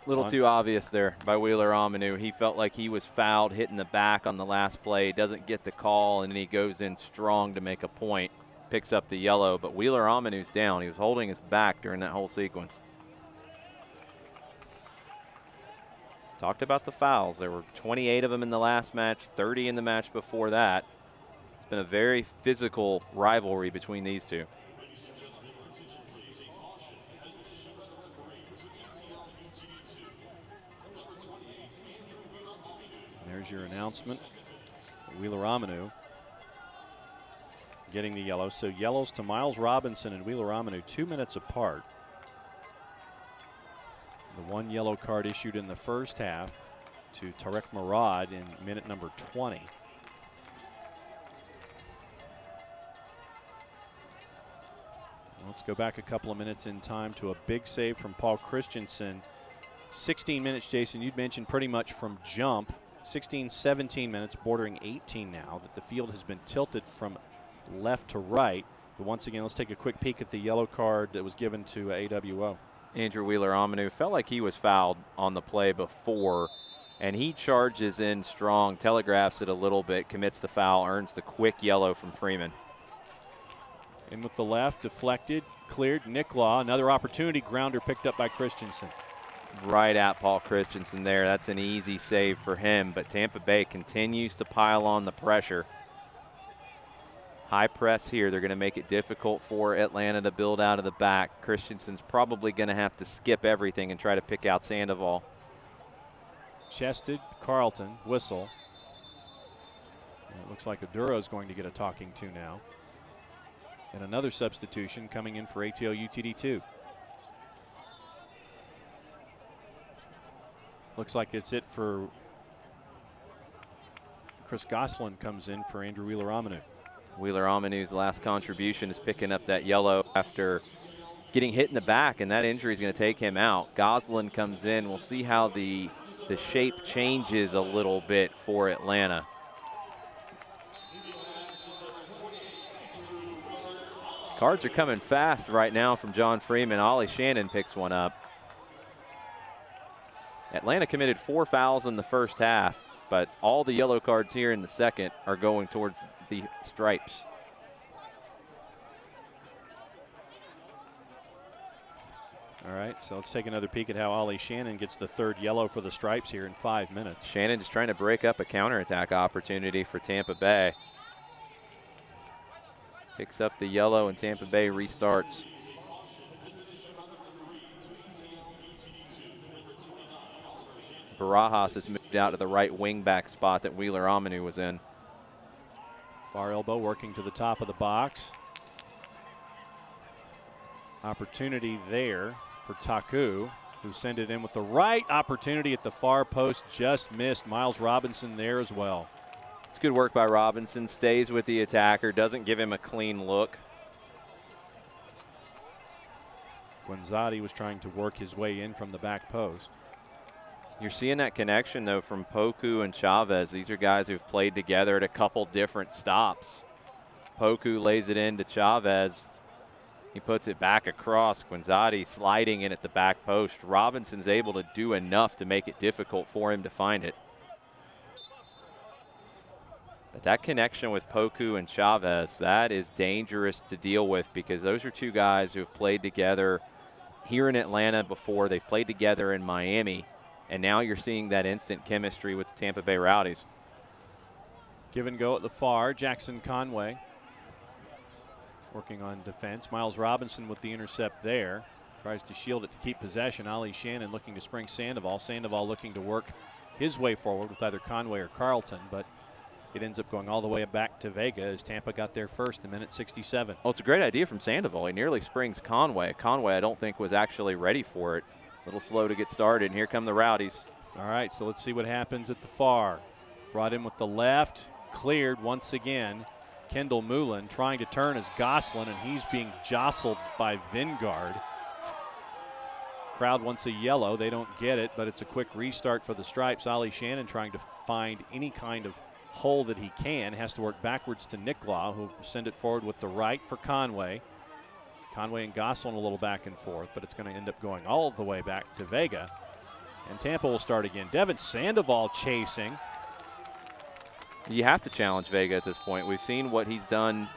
A little too obvious there by Wheeler-Amanu. He felt like he was fouled, hitting the back on the last play, doesn't get the call, and then he goes in strong to make a point, picks up the yellow, but Wheeler-Amanu's down. He was holding his back during that whole sequence. Talked about the fouls. There were 28 of them in the last match, 30 in the match before that. It's been a very physical rivalry between these two.
There's your announcement. Wheeler-Amanu getting the yellow. So yellows to Miles Robinson and Wheeler-Amanu 2 minutes apart. The one yellow card issued in the first half to Tarek Murad in minute number 20. Let's go back a couple of minutes in time to a big save from Paul Christensen. 16 minutes, Jason, you'd mentioned pretty much from jump. 16, 17 minutes, bordering 18 now, that the field has been tilted from left to right. But once again, let's take a quick peek at the yellow card that was given to AWO.
Andrew Wheeler-Amanu felt like he was fouled on the play before, and he charges in strong, telegraphs it a little bit, commits the foul, earns the quick yellow from Freeman.
In with the left, deflected, cleared. Nick Law, another opportunity, grounder picked up by Christensen.
Right at Paul Christensen there. That's an easy save for him, but Tampa Bay continues to pile on the pressure. High press here. They're going to make it difficult for Atlanta to build out of the back. Christensen's probably going to have to skip everything and try to pick out Sandoval.
Chested, Carlton, whistle. And it looks like Aduro's going to get a talking to now. And another substitution coming in for ATL UTD2. Looks like it's it for Chris Goslin comes in for Andrew Wheeler-Amanu.
Wheeler-Amanu's last contribution is picking up that yellow after getting hit in the back, and that injury is going to take him out. Goslin comes in. We'll see how the shape changes a little bit for Atlanta. Cards are coming fast right now from John Freeman. Ollie Shannon picks one up. Atlanta committed 4 fouls in the first half, but all the yellow cards here in the second are going towards the stripes.
All right, so let's take another peek at how Ollie Shannon gets the 3rd yellow for the stripes here in 5 minutes.
Shannon just trying to break up a counterattack opportunity for Tampa Bay. Picks up the yellow and Tampa Bay restarts. Barajas has moved out to the right wing back spot that Wheeler-Amanu was in.
Far elbow working to the top of the box. Opportunity there for Taku, who sent it in with the right. Opportunity at the far post, just missed. Miles Robinson there as well.
It's good work by Robinson. Stays with the attacker, doesn't give him a clean look.
Guenzati was trying to work his way in from the back post.
You're seeing that connection, though, from Poku and Chavez. These are guys who've played together at a couple different stops. Poku lays it in to Chavez. He puts it back across. Guenzati sliding in at the back post. Robinson's able to do enough to make it difficult for him to find it. But that connection with Poku and Chavez, that is dangerous to deal with because those are two guys who have played together here in Atlanta before. They've played together in Miami. And now you're seeing that instant chemistry with the Tampa Bay Rowdies.
Give and go at the far. Jackson Conway working on defense. Miles Robinson with the intercept there. Tries to shield it to keep possession. Ollie Shannon looking to spring Sandoval. Sandoval looking to work his way forward with either Conway or Carlton, but it ends up going all the way back to Vega as Tampa got there first in minute 67.
Well, it's a great idea from Sandoval. He nearly springs Conway. Conway, I don't think, was actually ready for it. A little slow to get started, and here come the Rowdies.
All right, so let's see what happens at the far. Brought in with the left, cleared once again. Kendall Moulin trying to turn as Goslin, and he's being jostled by Vingard. Crowd wants a yellow. They don't get it, but it's a quick restart for the stripes. Ollie Shannon trying to find any kind of hole that he can. Has to work backwards to Nick Law, who will send it forward with the right for Conway. Conway and Goslin a little back and forth, but it's going to end up going all the way back to Vega. And Tampa will start again. Devin Sandoval chasing.
You have to challenge Vega at this point. We've seen what he's done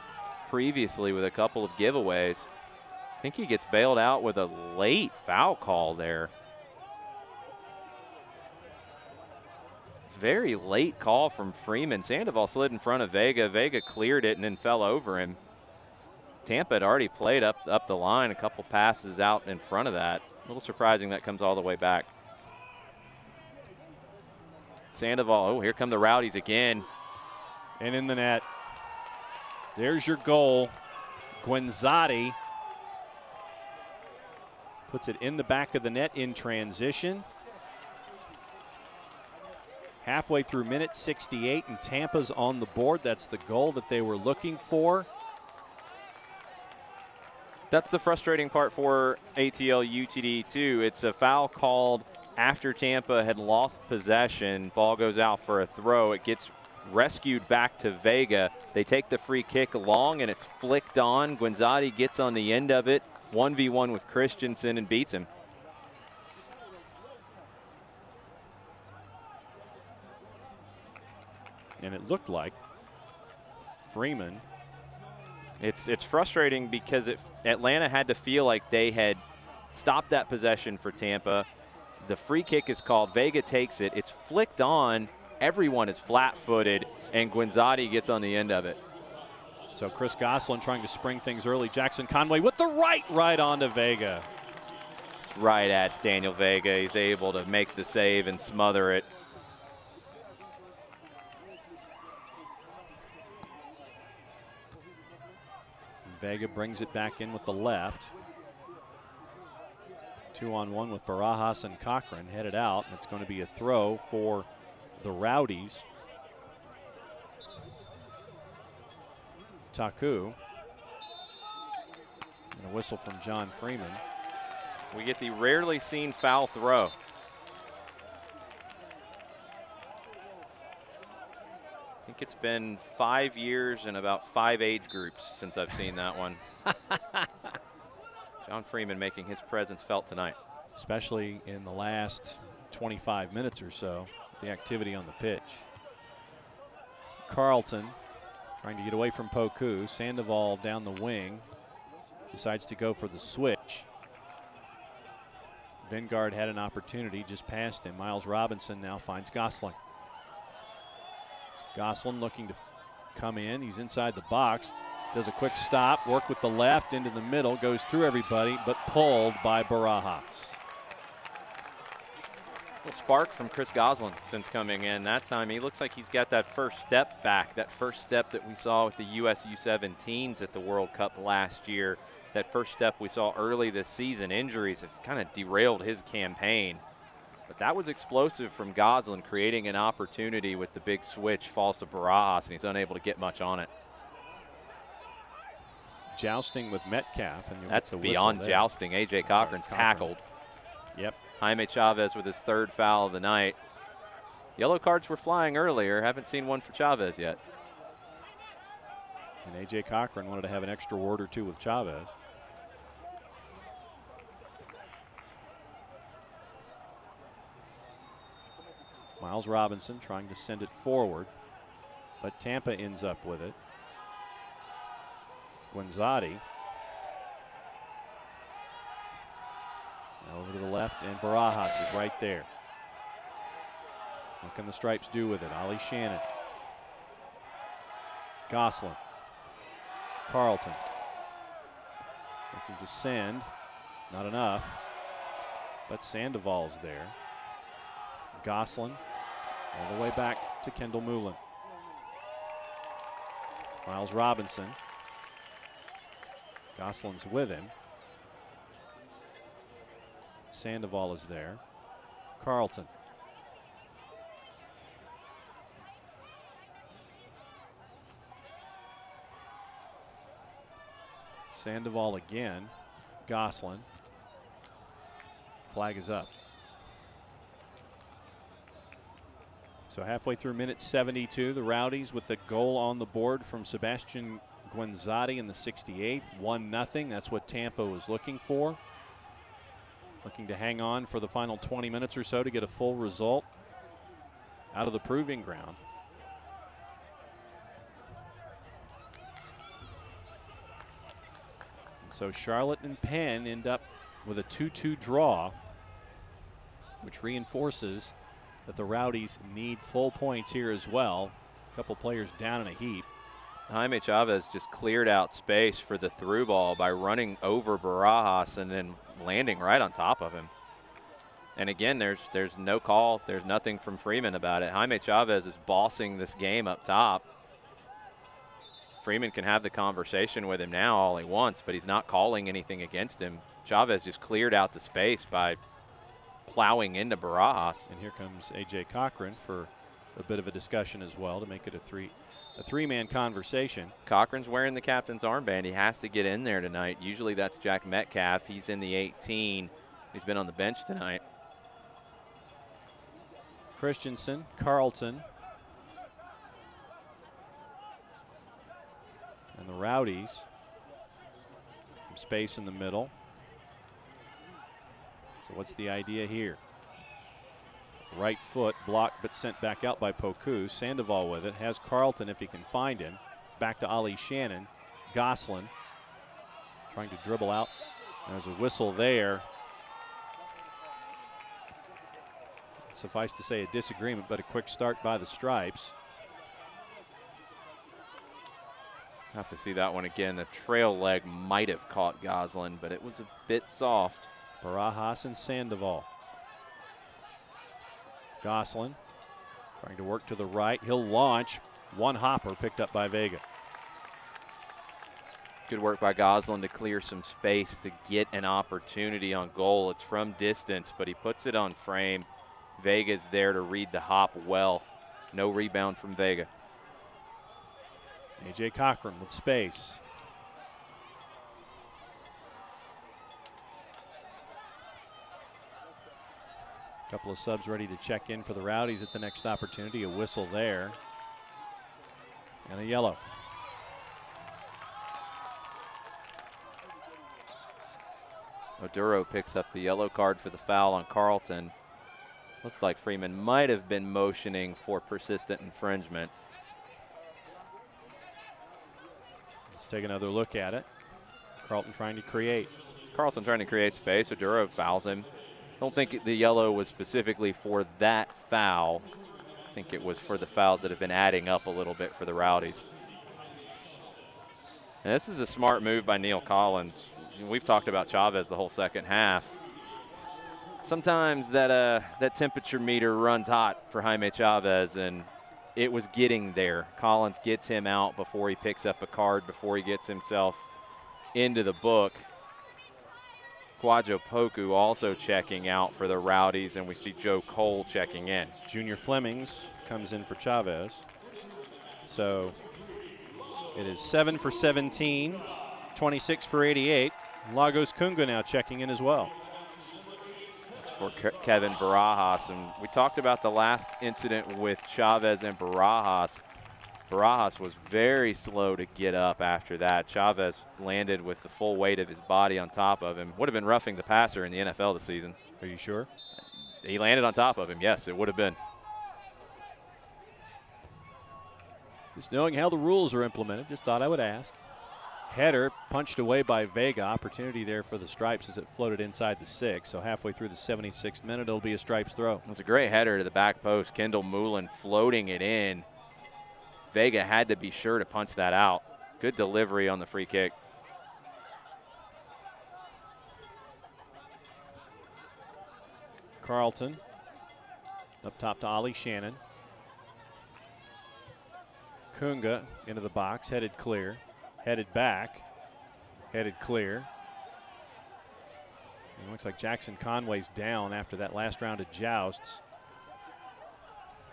previously with a couple of giveaways. I think he gets bailed out with a late foul call there. Very late call from Freeman. Sandoval slid in front of Vega. Vega cleared it and then fell over him. Tampa had already played up the line, a couple passes out in front of that. A little surprising that comes all the way back. Sandoval, oh, here come the Rowdies again.
And in the net. There's your goal. Guenzati puts it in the back of the net in transition. halfway through minute 68, and Tampa's on the board. That's the goal that they were looking for.
That's the frustrating part for ATL UTD too. It's a foul called after Tampa had lost possession. Ball goes out for a throw. It gets rescued back to Vega. They take the free kick along, and it's flicked on. Guinzotti gets on the end of it, 1v1 with Christensen, and beats him.
And it looked like Freeman.
It's frustrating because Atlanta had to feel like they had stopped that possession for Tampa. The free kick is called. Vega takes it. It's flicked on. Everyone is flat-footed, and Guinzotti gets on the end of it.
So Chris Gosselin trying to spring things early. Jackson Conway with the right onto Vega.
It's right at Daniel Vega. He's able to make the save and smother it.
Vega brings it back in with the left. 2-on-1 with Barajas and Cochran headed out, and it's going to be a throw for the Rowdies. Taku. And a whistle from John Freeman.
We get the rarely seen foul throw. I think it's been 5 years and about 5 age groups since I've seen that one. John Freeman making his presence felt tonight.
Especially in the last 25 minutes or so, the activity on the pitch. Carlton trying to get away from Poku. Sandoval down the wing. Decides to go for the switch. Vingard had an opportunity, just passed him. Miles Robinson now finds Gosselin. Gosselin looking to come in. He's inside the box. Does a quick stop, work with the left into the middle, goes through everybody, but pulled by Barajas.
Little spark from Chris Gosselin since coming in. That time he looks like he's got that first step back, that first step that we saw with the US U17s at the World Cup last year. That first step we saw early this season. Injuries have kind of derailed his campaign. But that was explosive from Gosselin, creating an opportunity with the big switch, falls to Barajas, and he's unable to get much on it.
Jousting with Metcalf. And
that's beyond jousting. A.J. Cochran's tackled.
Yep.
Jaime Chavez with his 3rd foul of the night. Yellow cards were flying earlier. Haven't seen one for Chavez yet.
And A.J. Cochran wanted to have an extra word or two with Chavez. Miles Robinson trying to send it forward, but Tampa ends up with it. Guinzotti. Now over to the left, and Barajas is right there. What can the Stripes do with it? Ollie Shannon. Gosselin. Carlton. Looking to send. Not enough. But Sandoval's there. Gosselin all the way back to Kendall Moulin. Miles Robinson. Gosselin's with him. Sandoval is there. Carlton. Sandoval again. Gosselin. Flag is up. So halfway through minute 72, the Rowdies with the goal on the board from Sebastian Guinzotti in the 68th, 1-0. That's what Tampa was looking for. Looking to hang on for the final 20 minutes or so to get a full result out of the proving ground. And so Charlotte and Penn end up with a 2-2 draw, which reinforces that the Rowdies need full points here as well. A couple players down in a heap.
Jaime Chavez just cleared out space for the through ball by running over Barajas and then landing right on top of him. And again, there's no call. There's nothing from Freeman about it. Jaime Chavez is bossing this game up top. Freeman can have the conversation with him now all he wants, but he's not calling anything against him. Chavez just cleared out the space by plowing into Barajas.
And here comes A.J. Cochran for a bit of a discussion as well to make it a three-man conversation.
Cochran's wearing the captain's armband. He has to get in there tonight. Usually that's Jack Metcalf. He's in the 18. He's been on the bench tonight.
Christensen, Carlton, and the Rowdies. Some space in the middle. So what's the idea here? Right foot blocked but sent back out by Poku. Sandoval with it. Has Carlton if he can find him. Back to Ali Shannon. Gosselin trying to dribble out. There's a whistle there. Suffice to say a disagreement, but a quick start by the Stripes.
Have to see that one again. The trail leg might have caught Gosselin, but it was a bit soft.
Barajas and Sandoval. Gosselin trying to work to the right. He'll launch. One hopper picked up by Vega.
Good work by Gosselin to clear some space to get an opportunity on goal. It's from distance, but he puts it on frame. Vega's there to read the hop well. No rebound from Vega.
A.J. Cochran with space. Couple of subs ready to check in for the Rowdies at the next opportunity. A whistle there. And a yellow.
Oduro picks up the yellow card for the foul on Carlton. Looked like Freeman might have been motioning for persistent infringement.
Let's take another look at it. Carlton trying to create.
Carlton trying to create space. Oduro fouls him. Don't think the yellow was specifically for that foul. I think it was for the fouls that have been adding up a little bit for the Rowdies. And this is a smart move by Neil Collins. We've talked about Chavez the whole second half. Sometimes that temperature meter runs hot for Jaime Chavez, and it was getting there. Collins gets him out before he picks up a card, before he gets himself into the book. Kwadwo Poku also checking out for the Rowdies, and we see Joe Cole checking in.
Junior Flemings comes in for Chavez. So it is 7 for 17, 26 for 88. Lagos Kunga now checking in as well.
It's for Kevin Barajas, and we talked about the last incident with Chavez and Barajas. Barajas was very slow to get up after that. Chavez landed with the full weight of his body on top of him. Would have been roughing the passer in the NFL this season.
Are you sure?
He landed on top of him. Yes, it would have been.
Just knowing how the rules are implemented, just thought I would ask. Header punched away by Vega. Opportunity there for the Stripes as it floated inside the 6. So halfway through the 76th minute, it'll be a Stripes throw.
It's a great header to the back post. Kendall Moulin floating it in. Vega had to be sure to punch that out. Good delivery on the free kick.
Carlton up top to Ali Shannon. Kunga into the box, headed clear. Headed back, headed clear. It looks like Jackson Conway's down after that last round of jousts.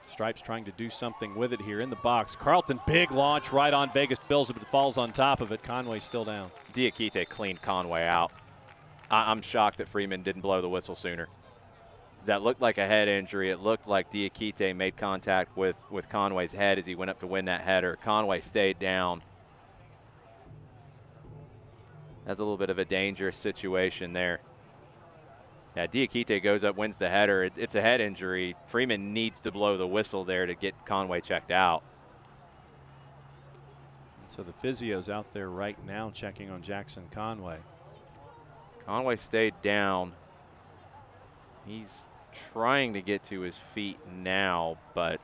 Stripes trying to do something with it here in the box. Carlton, big launch right on Vegas Bills, but it falls on top of it. Conway's still down.
Diakite cleaned Conway out. I'm shocked that Freeman didn't blow the whistle sooner. That looked like a head injury. It looked like Diakite made contact with Conway's head as he went up to win that header. Conway stayed down. That's a little bit of a dangerous situation there. Yeah, Diakite goes up, wins the header. It's a head injury. Freeman needs to blow the whistle there to get Conway checked out.
So the physio's out there right now checking on Jackson Conway.
Conway stayed down. He's trying to get to his feet now, but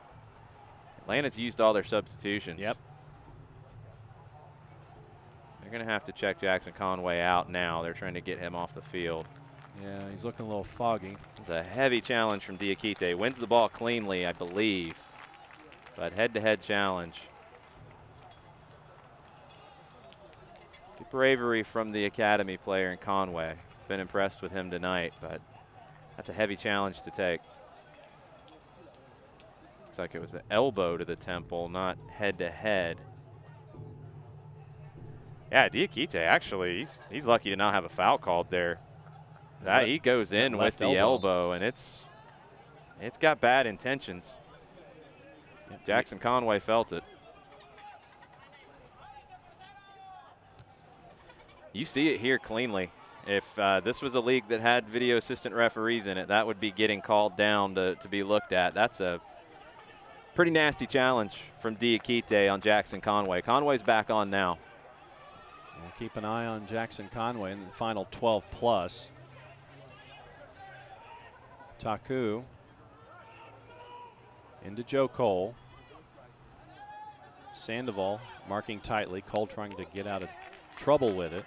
Atlanta's used all their substitutions.
Yep.
They're going to have to check Jackson Conway out now. They're trying to get him off the field.
Yeah, he's looking a little foggy.
It's a heavy challenge from Diakite. Wins the ball cleanly, I believe, but head-to-head challenge. Good bravery from the academy player in Conway. Been impressed with him tonight, but that's a heavy challenge to take. Looks like it was an elbow to the temple, not head to head. Yeah, Diakite actually, he's lucky to not have a foul called there. That he goes in with the elbow, and it's got bad intentions. Jackson Conway felt it. You see it here cleanly. If this was a league that had video assistant referees in it, that would be getting called down to be looked at. That's a pretty nasty challenge from Diakite on Jackson Conway. Conway's back on now.
We'll keep an eye on Jackson Conway in the final 12 plus. Taku into Joe Cole. Sandoval marking tightly. Cole trying to get out of trouble with it.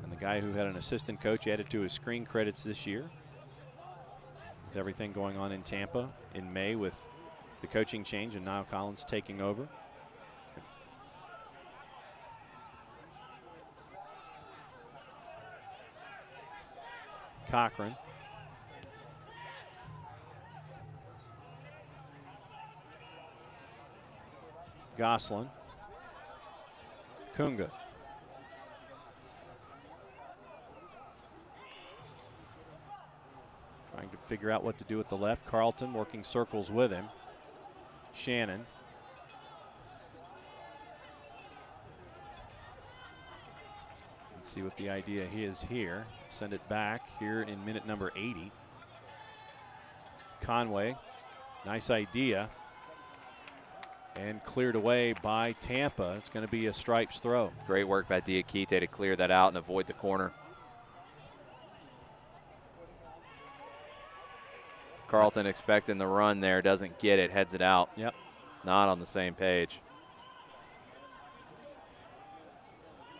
And the guy who had an assistant coach added to his screen credits this year. With everything going on in Tampa in May with the coaching change and Niall Collins taking over. Cochran. Gosselin. Kunga. Trying to figure out what to do with the left. Carlton working circles with him. Shannon. Let's see what the idea is here. Send it back here in minute number 80. Conway, nice idea. And cleared away by Tampa. It's going to be a stripes throw.
Great work by Diakite to clear that out and avoid the corner. Carlton expecting the run there, doesn't get it, heads it out.
Yep.
Not on the same page.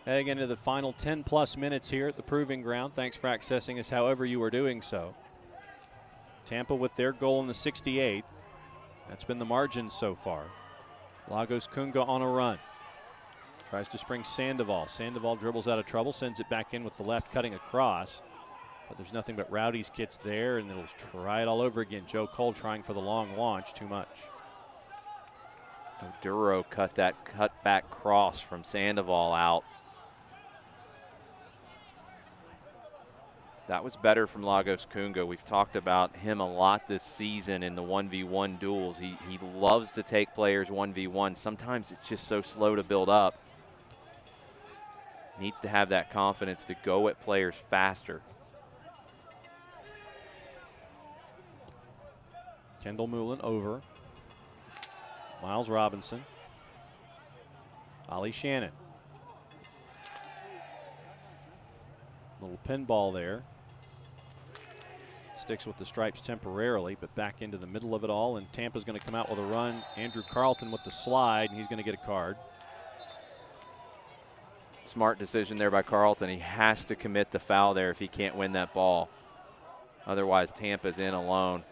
Heading into the final 10 plus minutes here at the Proving Ground. Thanks for accessing us however you are doing so. Tampa with their goal in the 68th. That's been the margin so far. Lagos Kunga on a run. Tries to spring Sandoval. Sandoval dribbles out of trouble, sends it back in with the left, cutting across. But there's nothing but Rowdies kits there, and it'll try it all over again. Joe Cole trying for the long launch, too much.
Oduro cut that cutback cross from Sandoval out. That was better from Lagos Kunga. We've talked about him a lot this season in the 1v1 duels. He loves to take players 1v1. Sometimes it's just so slow to build up. Needs to have that confidence to go at players faster.
Kendall Moulin over. Miles Robinson. Ollie Shannon. Little pinball there. Sticks with the stripes temporarily, but back into the middle of it all, and Tampa's going to come out with a run. Andrew Carlton with the slide, and he's going to get a card.
Smart decision there by Carlton. He has to commit the foul there if he can't win that ball. Otherwise, Tampa's in alone.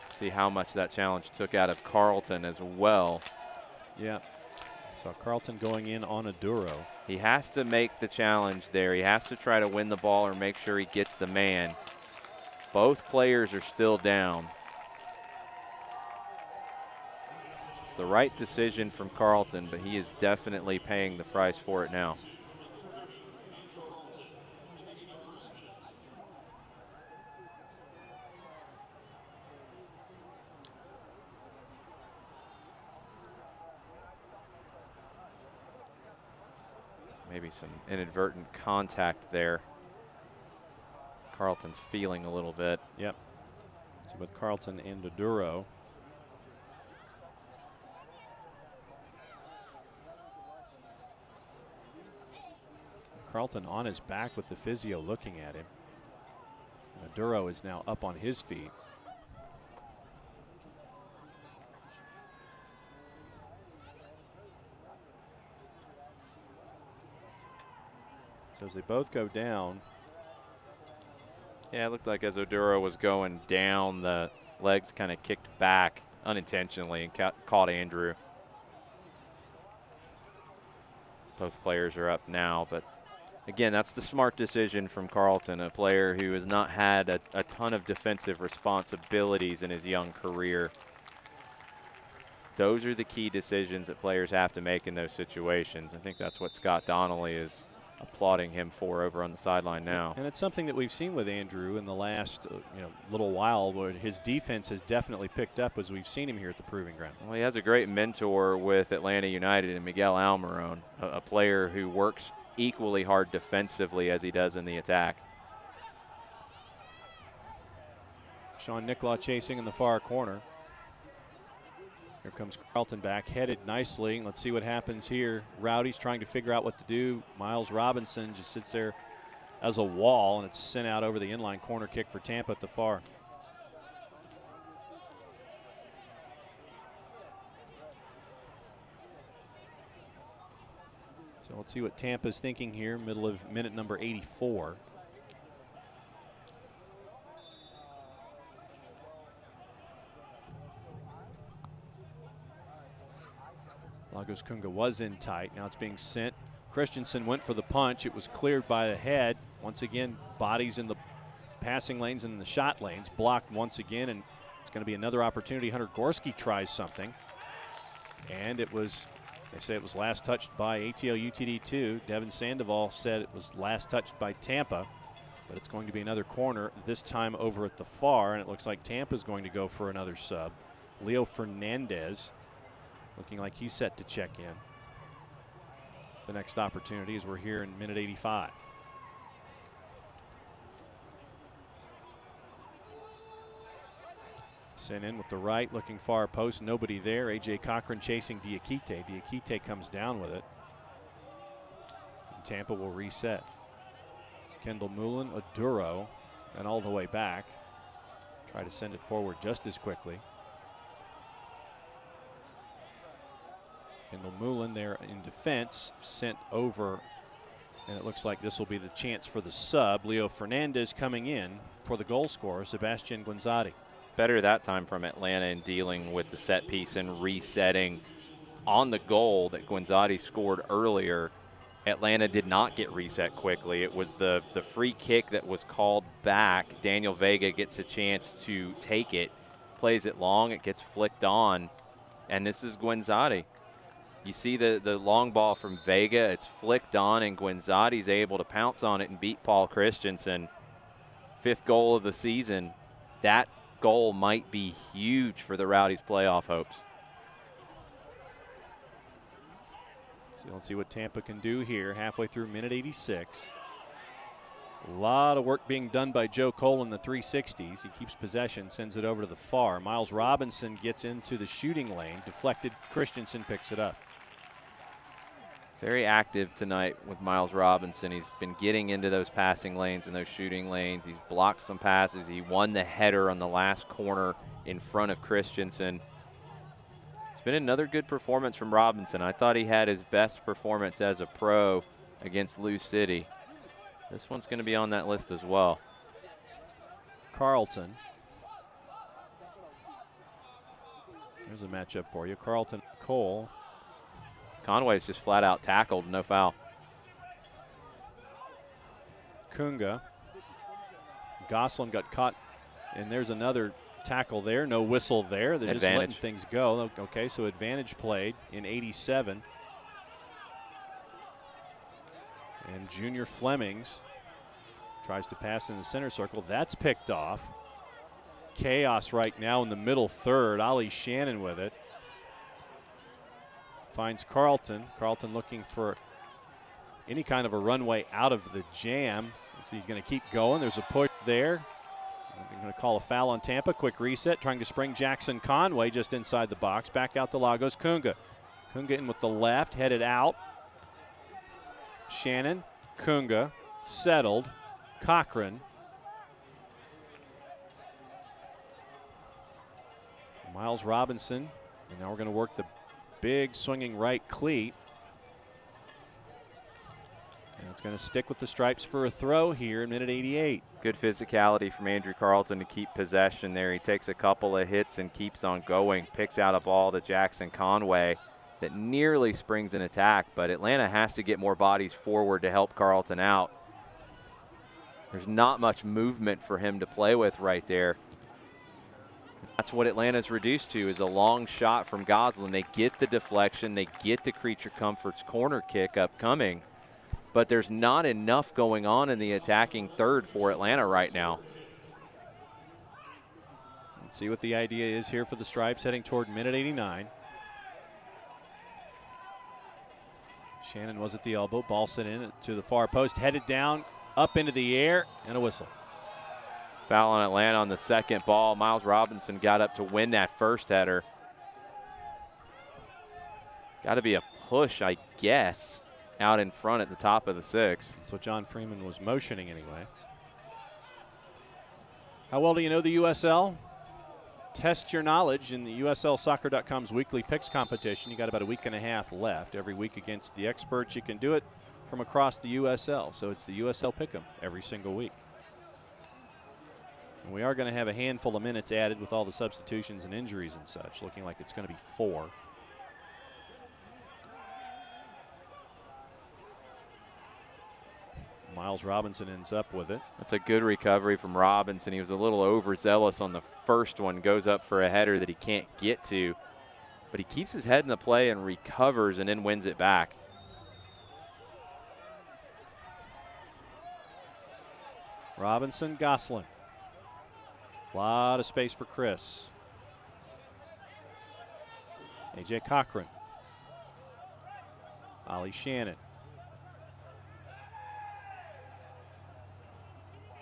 See how much that challenge took out of Carlton as well.
Yeah. So Carlton going in on Oduro.
He has to make the challenge there. He has to try to win the ball or make sure he gets the man. Both players are still down. It's the right decision from Carlton, but he is definitely paying the price for it now. Maybe some inadvertent contact there. Carlton's feeling a little bit.
Yep. So with Carlton and Oduro. Carlton on his back with the physio looking at him. And Oduro is now up on his feet. So as they both go down.
Yeah, it looked like as Oduro was going down, the legs kind of kicked back unintentionally and caught Andrew. Both players are up now, but Again, that's the smart decision from Carlton, a player who has not had a ton of defensive responsibilities in his young career. Those are the key decisions that players have to make in those situations. I think that's what Scott Donnelly is applauding him for over on the sideline now.
And it's something that we've seen with Andrew in the last little while, where his defense has definitely picked up as we've seen him here at the Proving Ground.
Well, he has a great mentor with Atlanta United and Miguel Almiron, a player who works equally hard defensively as he does in the attack.
Sean Nicklaw chasing in the far corner. Here comes Carlton back, headed nicely. Let's see what happens here. Rowdies trying to figure out what to do. Miles Robinson just sits there as a wall, and it's sent out over the inline corner kick for Tampa at the far. So let's see what Tampa's thinking here, middle of minute number 84. Lagos Kunga was in tight. Now it's being sent. Christensen went for the punch. It was cleared by the head. Once again, bodies in the passing lanes and in the shot lanes. Blocked once again, and it's going to be another opportunity. Hunter Gorski tries something. And it was, they say it was last touched by ATL UTD2. Devin Sandoval said it was last touched by Tampa. But it's going to be another corner, this time over at the far. And it looks like Tampa's going to go for another sub. Leo Fernandez looking like he's set to check in. The next opportunity as we're here in minute 85. Sent in with the right, looking far post, nobody there. AJ Cochran chasing Diakite. Diakite comes down with it. And Tampa will reset. Kendall Mullen, Aduro, and all the way back. Try to send it forward just as quickly. Kendall Mullen there in defense, sent over, and it looks like this will be the chance for the sub. Leo Fernandez coming in for the goal scorer, Sebastian Guinzotti.
Better that time from Atlanta in dealing with the set piece and resetting on the goal that Guinzotti scored earlier. Atlanta did not get reset quickly. It was the free kick that was called back. Daniel Vega gets a chance to take it, plays it long, it gets flicked on, and this is Guinzotti. You see the long ball from Vega, it's flicked on, and Guinzotti's able to pounce on it and beat Paul Christensen. 5th goal of the season. That goal might be huge for the Rowdies' playoff hopes.
So let's see what Tampa can do here, halfway through minute 86. A lot of work being done by Joe Cole in the 360s. He keeps possession, sends it over to the far. Miles Robinson gets into the shooting lane, deflected. Christensen picks it up.
Very active tonight with Miles Robinson. He's been getting into those passing lanes and those shooting lanes. He's blocked some passes. He won the header on the last corner in front of Christensen. It's been another good performance from Robinson. I thought he had his best performance as a pro against Lou City. This one's going to be on that list as well.
Carlton. There's a matchup for you. Carlton, Cole.
Conway's just flat out tackled, no foul.
Kunga. Goslin got caught, and there's another tackle there. No whistle there. They're just letting things go. Okay, so advantage played in 87. And Junior Flemings tries to pass in the center circle. That's picked off. Chaos right now in the middle third. Ollie Shannon with it. Finds Carlton. Carlton looking for any kind of a runway out of the jam. So he's going to keep going. There's a push there. They're going to call a foul on Tampa. Quick reset, trying to spring Jackson Conway just inside the box. Back out to Lagos Kunga. Kunga in with the left, headed out. Shannon, Kunga, settled. Cochran. Miles Robinson. And now we're going to work the big swinging right cleat. And it's going to stick with the stripes for a throw here in minute 88.
Good physicality from Andrew Carlton to keep possession there. He takes a couple of hits and keeps on going. Picks out a ball to Jackson Conway. that nearly springs an attack, but Atlanta has to get more bodies forward to help Carlton out. There's not much movement for him to play with right there. That's what Atlanta's reduced to, is a long shot from Goslin. They get the deflection, they get the Creature Comforts corner kick upcoming, but there's not enough going on in the attacking third for Atlanta right now.
Let's see what the idea is here for the Stripes heading toward minute 89. Shannon was at the elbow, ball sent in to the far post, headed down, up into the air, and a whistle.
Foul on Atlanta on the second ball. Miles Robinson got up to win that first header. Got to be a push, I guess, out in front at the top of the 6.
So John Freeman was motioning anyway. How well do you know the USL? Test your knowledge in the USLsoccer.com's weekly picks competition. You got about a week and a half left. Every week against the experts, you can do it from across the USL. So it's the USL Pick'em every single week. And we are going to have a handful of minutes added with all the substitutions and injuries and such, looking like it's going to be 4. Miles Robinson ends up with it.
That's a good recovery from Robinson. He was a little overzealous on the first one, goes up for a header that he can't get to, but he keeps his head in the play and recovers and then wins it back.
Robinson, Goslin. A lot of space for Chris. A.J. Cochran. Ollie Shannon.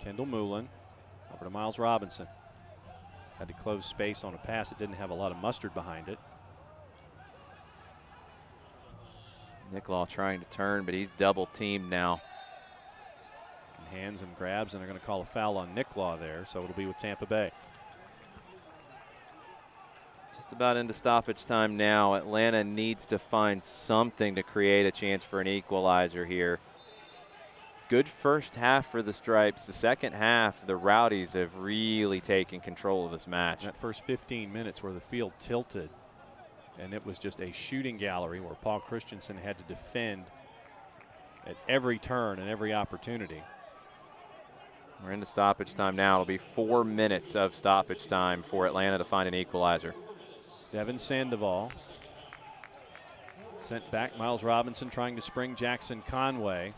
Kendall Moulin over to Miles Robinson. Had to close space on a pass that didn't have a lot of mustard behind it.
Nicklaw trying to turn, but he's double teamed now.
And hands and grabs, and they're going to call a foul on Nicklaw there, so it'll be with Tampa Bay.
Just about into stoppage time now. Atlanta needs to find something to create a chance for an equalizer here. Good first half for the Stripes. The second half, the Rowdies have really taken control of this match.
That first 15 minutes where the field tilted, and it was just a shooting gallery where Paul Christensen had to defend at every turn and every opportunity.
We're into stoppage time now. It'll be 4 minutes of stoppage time for Atlanta to find an equalizer.
Devin Sandoval sent back. Miles Robinson trying to spring Jackson Conway.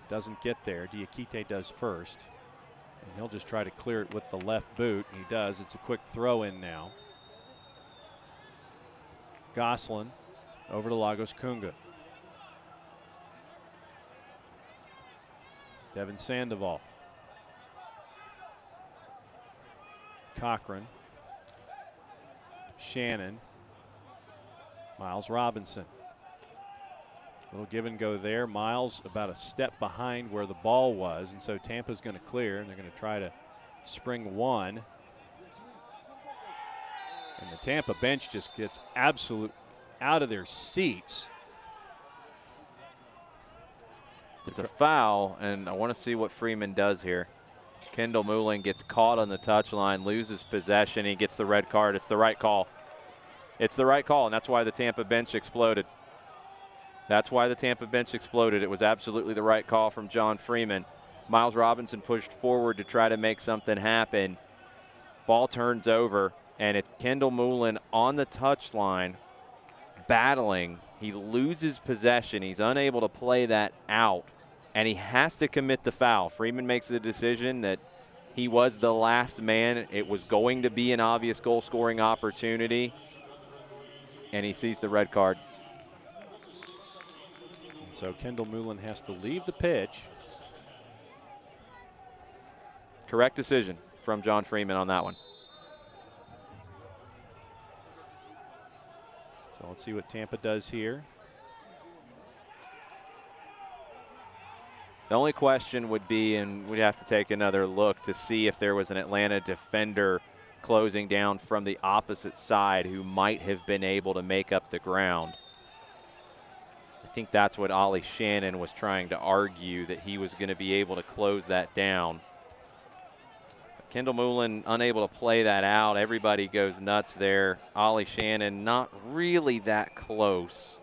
Doesn't get there. Diakite does first. And he'll just try to clear it with the left boot. And he does. It's a quick throw in now. Goslin over to Lagos Kunga. Devin Sandoval. Cochran. Shannon. Miles Robinson. Little give and go there. Miles about a step behind where the ball was, and so Tampa's going to clear, and they're going to try to spring one. And the Tampa bench just gets absolute out of their seats.
It's a foul, and I want to see what Freeman does here. Kendall Moulin gets caught on the touchline, loses possession. He gets the red card. It's the right call. It's the right call, and that's why the Tampa bench exploded. That's why the Tampa bench exploded. It was absolutely the right call from John Freeman. Miles Robinson pushed forward to try to make something happen. Ball turns over, and it's Kendall Moulin on the touchline battling. He loses possession. He's unable to play that out, and he has to commit the foul. Freeman makes the decision that he was the last man. It was going to be an obvious goal-scoring opportunity, and he sees the red card.
So Kendall Moulin has to leave the pitch.
Correct decision from John Freeman on that one.
So let's see what Tampa does here.
The only question would be, and we'd have to take another look to see if there was an Atlanta defender closing down from the opposite side who might have been able to make up the ground. I think that's what Ollie Shannon was trying to argue, that he was going to be able to close that down. Kendall Moulin unable to play that out. Everybody goes nuts there. Ollie Shannon not really that close.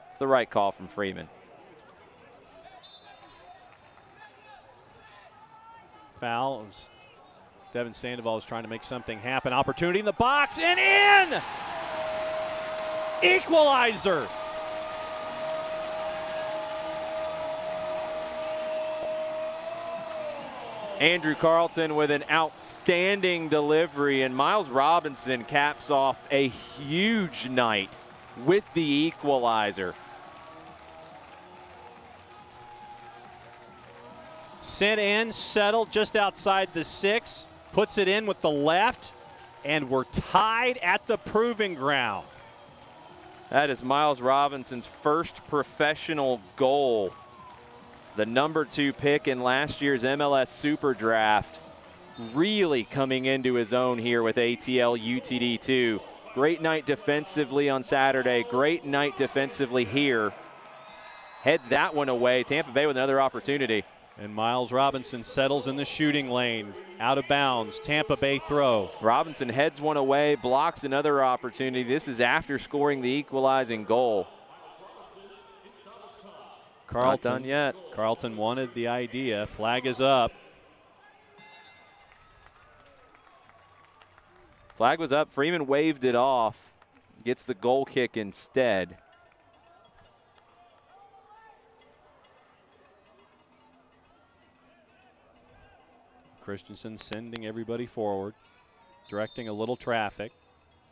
It's the right call from Freeman.
Foul. Devin Sandoval is trying to make something happen. Opportunity in the box and in! Equalizer!
Andrew Carlton with an outstanding delivery, and Miles Robinson caps off a huge night with the equalizer.
Sent in, settled just outside the 6, puts it in with the left, and we're tied at the proving ground.
That is Miles Robinson's first professional goal. The #2 pick in last year's MLS Super Draft, really coming into his own here with ATL UTD2. Great night defensively on Saturday, great night defensively here. Heads that one away. Tampa Bay with another opportunity.
And Miles Robinson settles in the shooting lane, out of bounds. Tampa Bay throw.
Robinson heads one away, blocks another opportunity. This is after scoring the equalizing goal.
Carlton,
not done yet.
Carlton wanted the idea. Flag is up.
Flag was up. Freeman waved it off. Gets the goal kick instead.
Christensen sending everybody forward, directing a little traffic.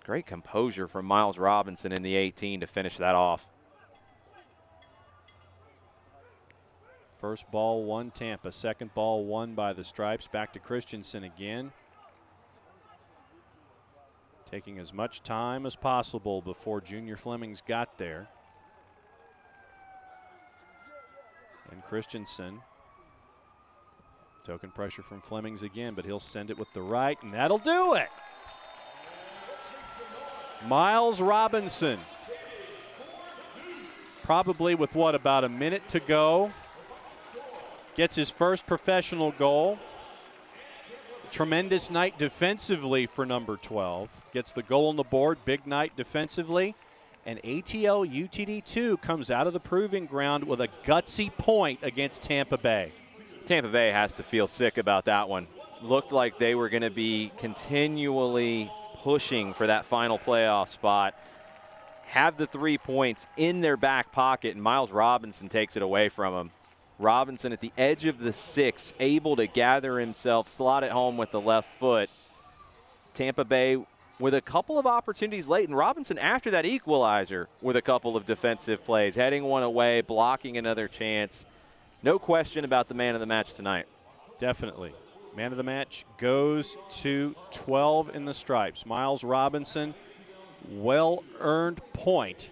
Great composure from Miles Robinson in the 18 to finish that off.
First ball won Tampa, second ball won by the Stripes. Back to Christensen again. Taking as much time as possible before Junior Flemings got there. And Christensen. Token pressure from Flemings again, but he'll send it with the right, and that'll do it. Miles Robinson. Probably with what, about a minute to go. Gets his first professional goal. Tremendous night defensively for #12. Gets the goal on the board, big night defensively. And ATL UTD2 comes out of the proving ground with a gutsy point against Tampa Bay.
Tampa Bay has to feel sick about that one. Looked like they were going to be continually pushing for that final playoff spot. Have the 3 points in their back pocket, and Miles Robinson takes it away from them. Robinson at the edge of the 6, able to gather himself, slot it home with the left foot. Tampa Bay with a couple of opportunities late, and Robinson after that equalizer with a couple of defensive plays, heading one away, blocking another chance. No question about the man of the match tonight.
Definitely. Man of the match goes to 12 in the Stripes. Miles Robinson, well-earned point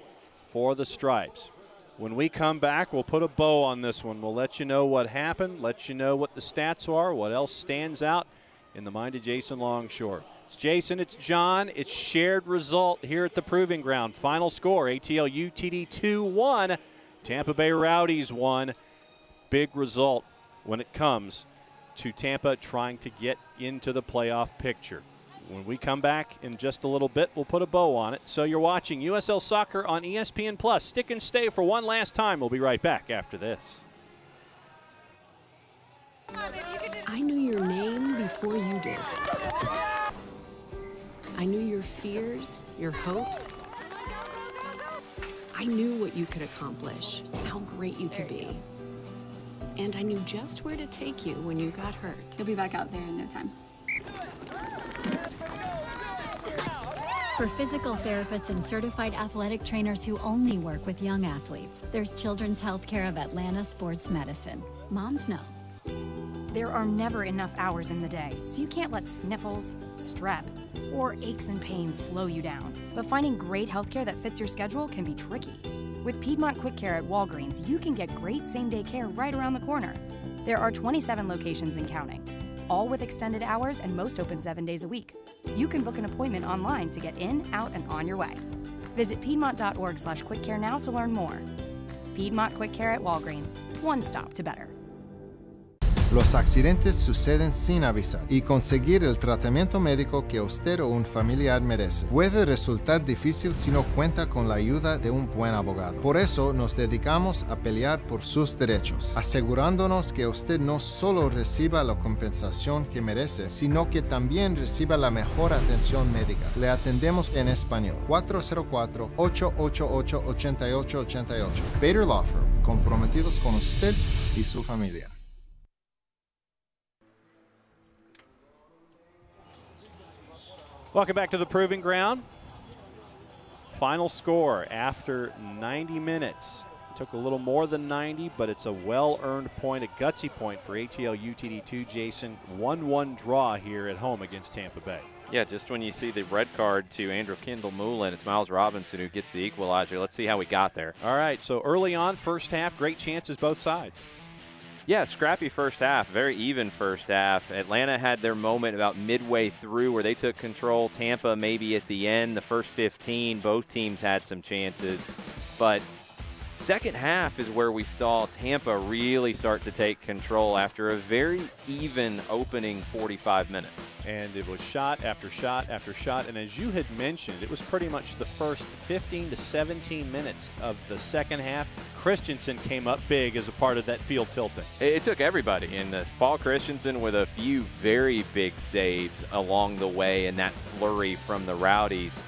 for the Stripes. When we come back, we'll put a bow on this one. We'll let you know what happened, let you know what the stats are, what else stands out in the mind of Jason Longshore. It's Jason, it's John, it's shared result here at the Proving Ground. Final score, ATL UTD 2-1, Tampa Bay Rowdies 1. Big result when it comes to Tampa trying to get into the playoff picture. When we come back in just a little bit, we'll put a bow on it. So you're watching USL Soccer on ESPN+. Stick and stay for one last time. We'll be right back after this.
I knew your name before you did. I knew your fears, your hopes. I knew what you could accomplish, how great you could be. And I knew just where to take you when you got hurt.
You'll be back out there in no time.
For physical therapists and certified athletic trainers who only work with young athletes, there's Children's Healthcare of Atlanta Sports Medicine. Moms know.
There are never enough hours in the day, so you can't let sniffles, strep, or aches and pains slow you down. But finding great healthcare that fits your schedule can be tricky. With Piedmont Quick Care at Walgreens, you can get great same-day care right around the corner. There are 27 locations and counting, all with extended hours and most open 7 days a week. You can book an appointment online to get in, out, and on your way. Visit piedmont.org/quickcare now to learn more. Piedmont Quick Care at Walgreens, one stop to better.
Los accidentes suceden sin avisar y conseguir el tratamiento médico que usted o un familiar merece puede resultar difícil si no cuenta con la ayuda de un buen abogado. Por eso nos dedicamos a pelear por sus derechos, asegurándonos que usted no solo reciba la compensación que merece, sino que también reciba la mejor atención médica. Le atendemos en español. 404-888-8888. Bader Law Firm, comprometidos con usted y su familia.
Welcome back to the Proving Ground. Final score after 90 minutes. Took a little more than 90, but it's a well-earned point, a gutsy point for ATL UTD2, Jason. 1-1 draw here at home against Tampa Bay.
Yeah, just when you see the red card to Andrew Kendall-Moulin, it's Miles Robinson who gets the equalizer. Let's see how we got there.
All right, so early on, first half, great chances both sides.
Yeah, scrappy first half, very even first half. Atlanta had their moment about midway through where they took control. Tampa maybe at the end, the first 15, both teams had some chances. But second half is where we saw Tampa really start to take control after a very even opening 45 minutes.
And it was shot after shot after shot. And as you had mentioned, it was pretty much the first 15 to 17 minutes of the second half. Christensen came up big as a part of that field tilting.
It took everybody in this. Paul Christensen with a few very big saves along the way in that flurry from the Rowdies.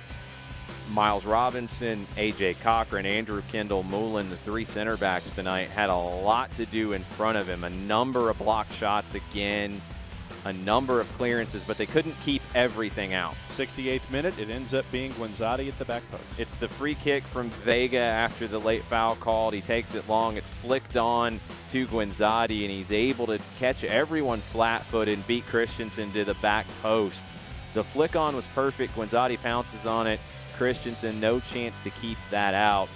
Miles Robinson, A.J. Cochran, Andrew Kendall-Moulin, the three center backs tonight, had a lot to do in front of him. A number of block shots again, a number of clearances, but they couldn't keep everything out.
68th minute, it ends up being Guenzati at the back post.
It's the free kick from Vega after the late foul called. He takes it long. It's flicked on to Guenzati, and he's able to catch everyone flat-footed and beat Christensen to the back post. The flick on was perfect. Guenzati pounces on it. Christensen, no chance to keep that out.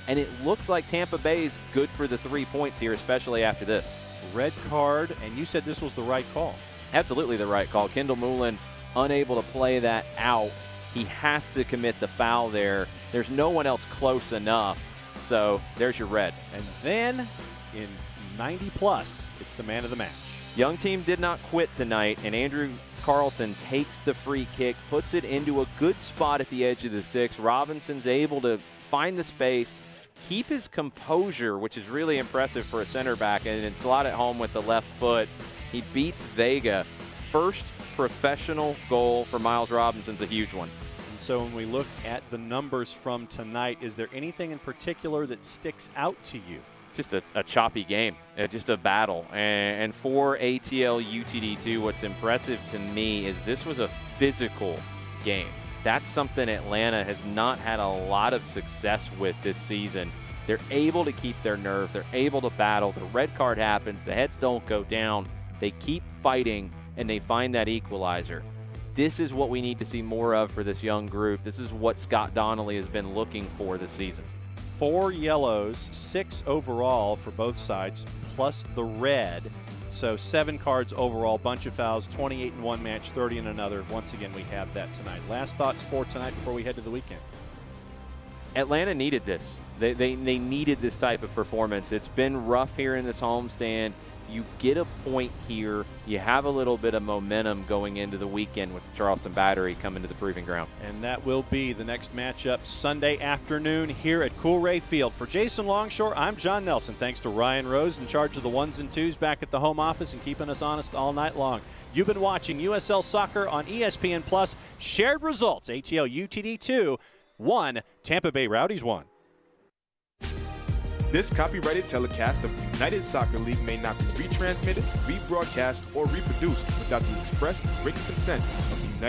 And it looks like Tampa Bay is good for the 3 points here, especially after this.
Red card, and you said this was the right call.
Absolutely the right call. Kendall-Moulin unable to play that out. He has to commit the foul there. There's no one else close enough. So there's your red.
And then in 90 plus, it's the man of the match.
Young team did not quit tonight, and Andrew Carlton takes the free kick, puts it into a good spot at the edge of the six. Robinson's able to find the space, keep his composure, which is really impressive for a center back, and then slot it home with the left foot. He beats Vega. First professional goal for Miles Robinson's a huge one.
And so when we look at the numbers from tonight, is there anything in particular that sticks out to you?
Just a choppy game, just a battle. And for ATL UTD2, what's impressive to me is this was a physical game. That's something Atlanta has not had a lot of success with this season. They're able to keep their nerve. They're able to battle. The red card happens. The heads don't go down. They keep fighting, and they find that equalizer. This is what we need to see more of for this young group. This is what Scott Donnelly has been looking for this season.
4 yellows, 6 overall for both sides, plus the red. So 7 cards overall, bunch of fouls, 28 in one match, 30 in another. Once again, we have that tonight. Last thoughts for tonight before we head to the weekend.
Atlanta needed this. They needed this type of performance. It's been rough here in this homestand. You get a point here. You have a little bit of momentum going into the weekend with the Charleston Battery coming to the Proving Ground.
And that will be the next matchup Sunday afternoon here at Coolray Field. For Jason Longshore, I'm John Nelson. Thanks to Ryan Rose in charge of the ones and twos back at the home office and keeping us honest all night long. You've been watching USL Soccer on ESPN Plus. Shared results, ATL UTD 2-1, Tampa Bay Rowdies 1.
This copyrighted telecast of the United Soccer League may not be retransmitted, rebroadcast, or reproduced without the express written consent of the United